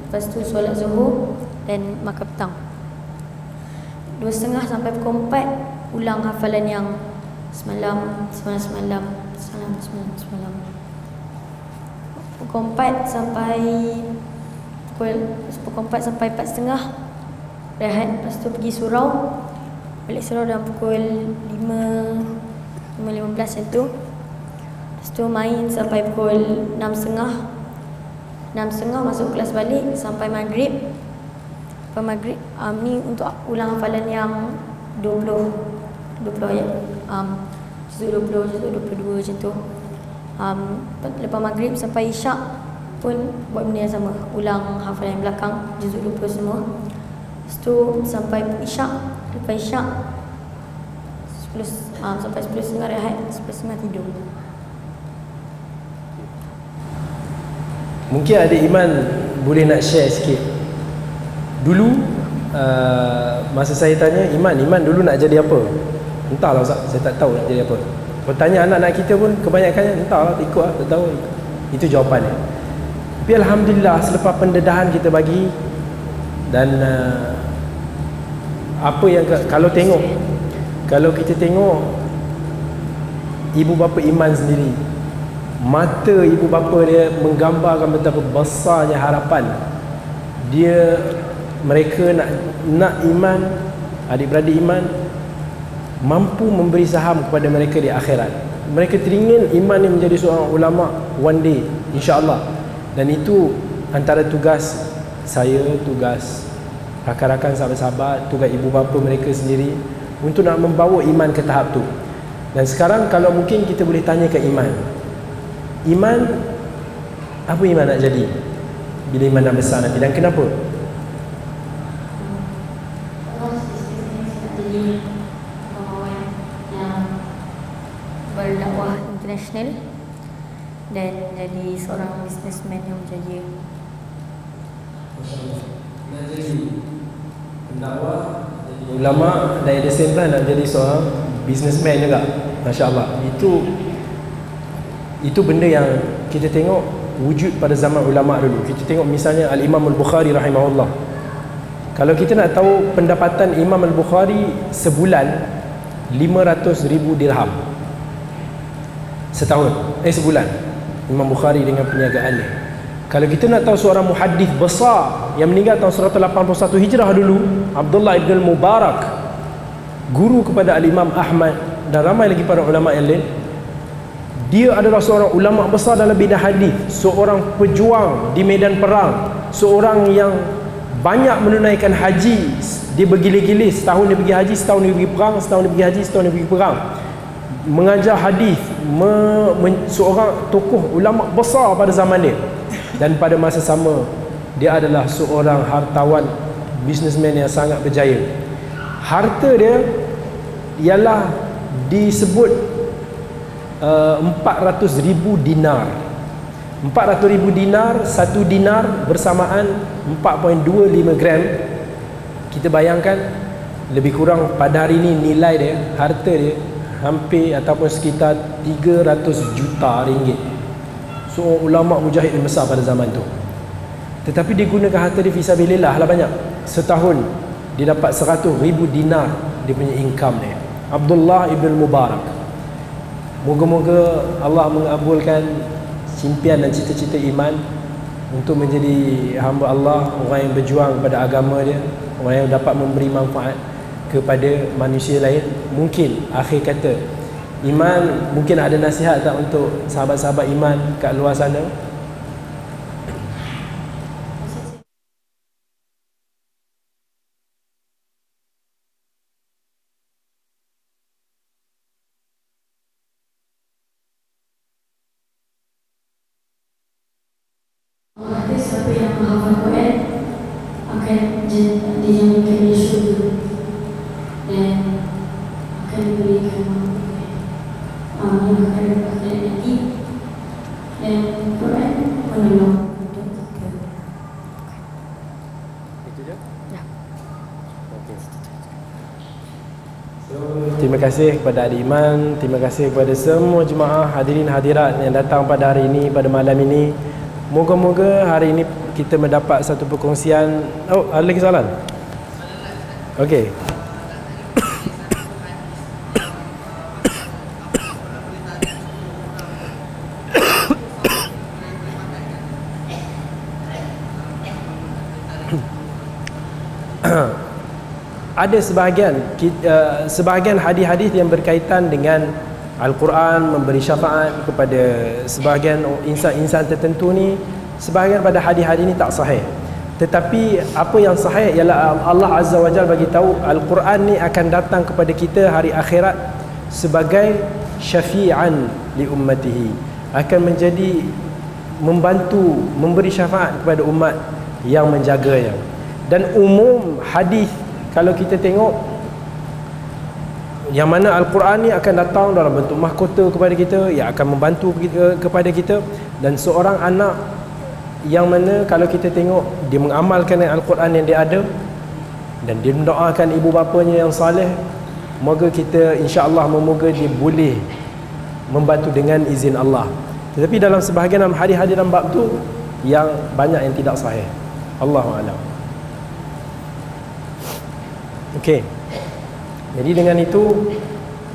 lepas tu solat zuhur dan makan petang. 2.30 sampai pukul 4 ulang hafalan yang semalam. Pukul 4 sampai pukul 4 sampai 4.30 rehat, lepas tu pergi surau. Balik surau dalam pukul 5.15 macam tu. Lepas tu main sampai pukul 6.30 masuk kelas balik sampai maghrib. Lepas maghrib ni untuk ulang hafalan yang 20 ayat, juzuk 20, juzuk 22 macam tu. Lepas maghrib sampai isyak pun buat benda yang sama, ulang hafalan yang belakang, juzuk 20 semua. Lepas tu sampai isyak, lepas isyak sampai 10.30 rehat, 10.30 tidur. Mungkin adik Iman boleh nak share sikit. Dulu masa saya tanya Iman dulu nak jadi apa? Entahlah Ustaz, saya tak tahu nak jadi apa. Bertanya anak-anak kita pun kebanyakannya entahlah, ikut lah, tak tahu. Itu jawapannya. Tapi alhamdulillah selepas pendedahan kita bagi, dan apa yang kalau kita tengok ibu bapa Iman sendiri, mata ibu bapa dia menggambarkan betapa besarnya harapan dia mereka nak iman, adik-beradik iman mampu memberi saham kepada mereka di akhirat. Mereka teringin iman yang menjadi seorang ulama one day, insya-Allah. Dan itu antara tugas saya, tugas rakan-rakan, sahabat-sahabat, tugas ibu bapa mereka sendiri untuk nak membawa iman ke tahap tu. Dan sekarang kalau mungkin kita boleh tanya ke iman, apa iman nak jadi bila iman dah besar nanti, dan kenapa? Berdakwah international dan jadi seorang businessman yang berjaya. Nak jadi pendakwah, jadi ulama, dan at the same time nak jadi seorang businessman juga. Masya-Allah. Itu benda yang kita tengok wujud pada zaman ulama dulu. Kita tengok misalnya Al-Imam Al-Bukhari rahimahullah. Kalau kita nak tahu pendapatan Imam Al-Bukhari sebulan 500,000 dirham setahun, sebulan, Imam Bukhari dengan perniagaan dia. Kalau kita nak tahu seorang muhaddis besar yang meninggal tahun 181 Hijrah dulu, Abdullah ibn Mubarak, guru kepada Al-Imam Ahmad dan ramai lagi para ulama yang lain, dia adalah seorang ulama besar dalam bidang hadis, seorang pejuang di medan perang, seorang yang banyak menunaikan haji. Dia bergilir-gilir, setahun dia pergi haji, setahun dia pergi perang, setahun dia pergi haji, setahun dia pergi perang, mengajar hadis, seorang tokoh ulama besar pada zaman dia. Dan pada masa sama dia adalah seorang hartawan, businessman yang sangat berjaya. Harta dia ialah disebut 400,000 dinar. 400,000 dinar, 1 dinar bersamaan 4.25 gram. Kita bayangkan lebih kurang pada hari ini nilai dia, harta dia hampir ataupun sekitar 300 juta ringgit. So ulama mujahid yang besar pada zaman tu. Tetapi dia gunakan harta dia fisabilillah lah banyak. Setahun dia dapat 100,000 dinar dia punya income dia. Abdullah ibn Mubarak. Moga-moga Allah mengabulkan impian dan cita-cita iman untuk menjadi hamba Allah, orang yang berjuang pada agama dia, orang yang dapat memberi manfaat kepada manusia lain. Mungkin akhir kata iman, mungkin ada nasihat tak untuk sahabat-sahabat iman kat luar sana? Siapa yang menghafal Quran akan dijadikan di syurga dan akan diberikan akan dapatkan nanti, dan Quran menolong untuk kita. Itu je? Ya. Okey. So, terima kasih kepada adik Iman, terima kasih kepada semua jemaah hadirin hadirat yang datang pada hari ini, pada malam ini. Moga-moga hari ini kita mendapat satu perkongsian. Oh, ada lagi soalan? Okey. Ada sebahagian hadis-hadis yang berkaitan dengan Al-Quran, memberi syafaat kepada sebahagian insan-insan tertentu ni. Sebahagian pada hadis-hadis ni tak sahih. Tetapi apa yang sahih ialah Allah Azza wa Jalla bagi tahu Al-Quran ni akan datang kepada kita hari akhirat sebagai syafi'an li ummatihi, akan menjadi membantu, memberi syafaat kepada umat yang menjaganya. Dan umum hadis kalau kita tengok, yang mana Al-Quran ni akan datang dalam bentuk mahkota kepada kita, yang akan membantu kepada kita. Dan seorang anak yang mana kalau kita tengok dia mengamalkan Al-Quran yang dia ada dan dia mendoakan ibu bapanya yang saleh, moga kita insya-Allah memoga dia boleh membantu dengan izin Allah. Tetapi dalam sebahagian hadis-hadis dalam bab tu yang banyak yang tidak sahih. Allahu a'lam. Okey. Jadi dengan itu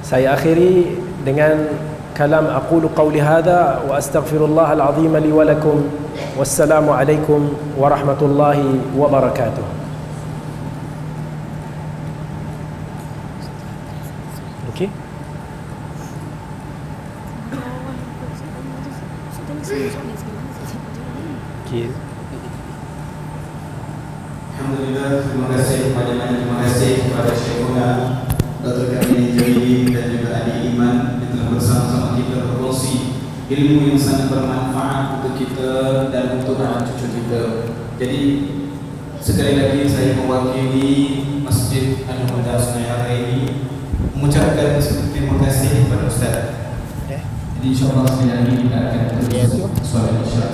saya akhiri dengan kalam aqulu qawli hadha wa astaghfirullah al-azim li wa lakum. Wassalamu alaikum warahmatullahi wabarakatuh. Okay. Alhamdulillah, terima kasih kepada Syekhuna Dr. Kamil Jalil dan juga adik Iman yang telah bersama-sama kita berkongsi ilmu yang sangat bermanfaat untuk kita dan untuk anak cucu kita. Jadi sekali lagi saya mewakili Masjid Al-Huda Sungai Ara ini mengucapkan terima kasih kepada Ustaz. Jadi insyaAllah sekali lagi kita akan terus solat isya.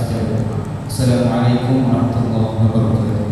Assalamualaikum warahmatullahi wabarakatuh.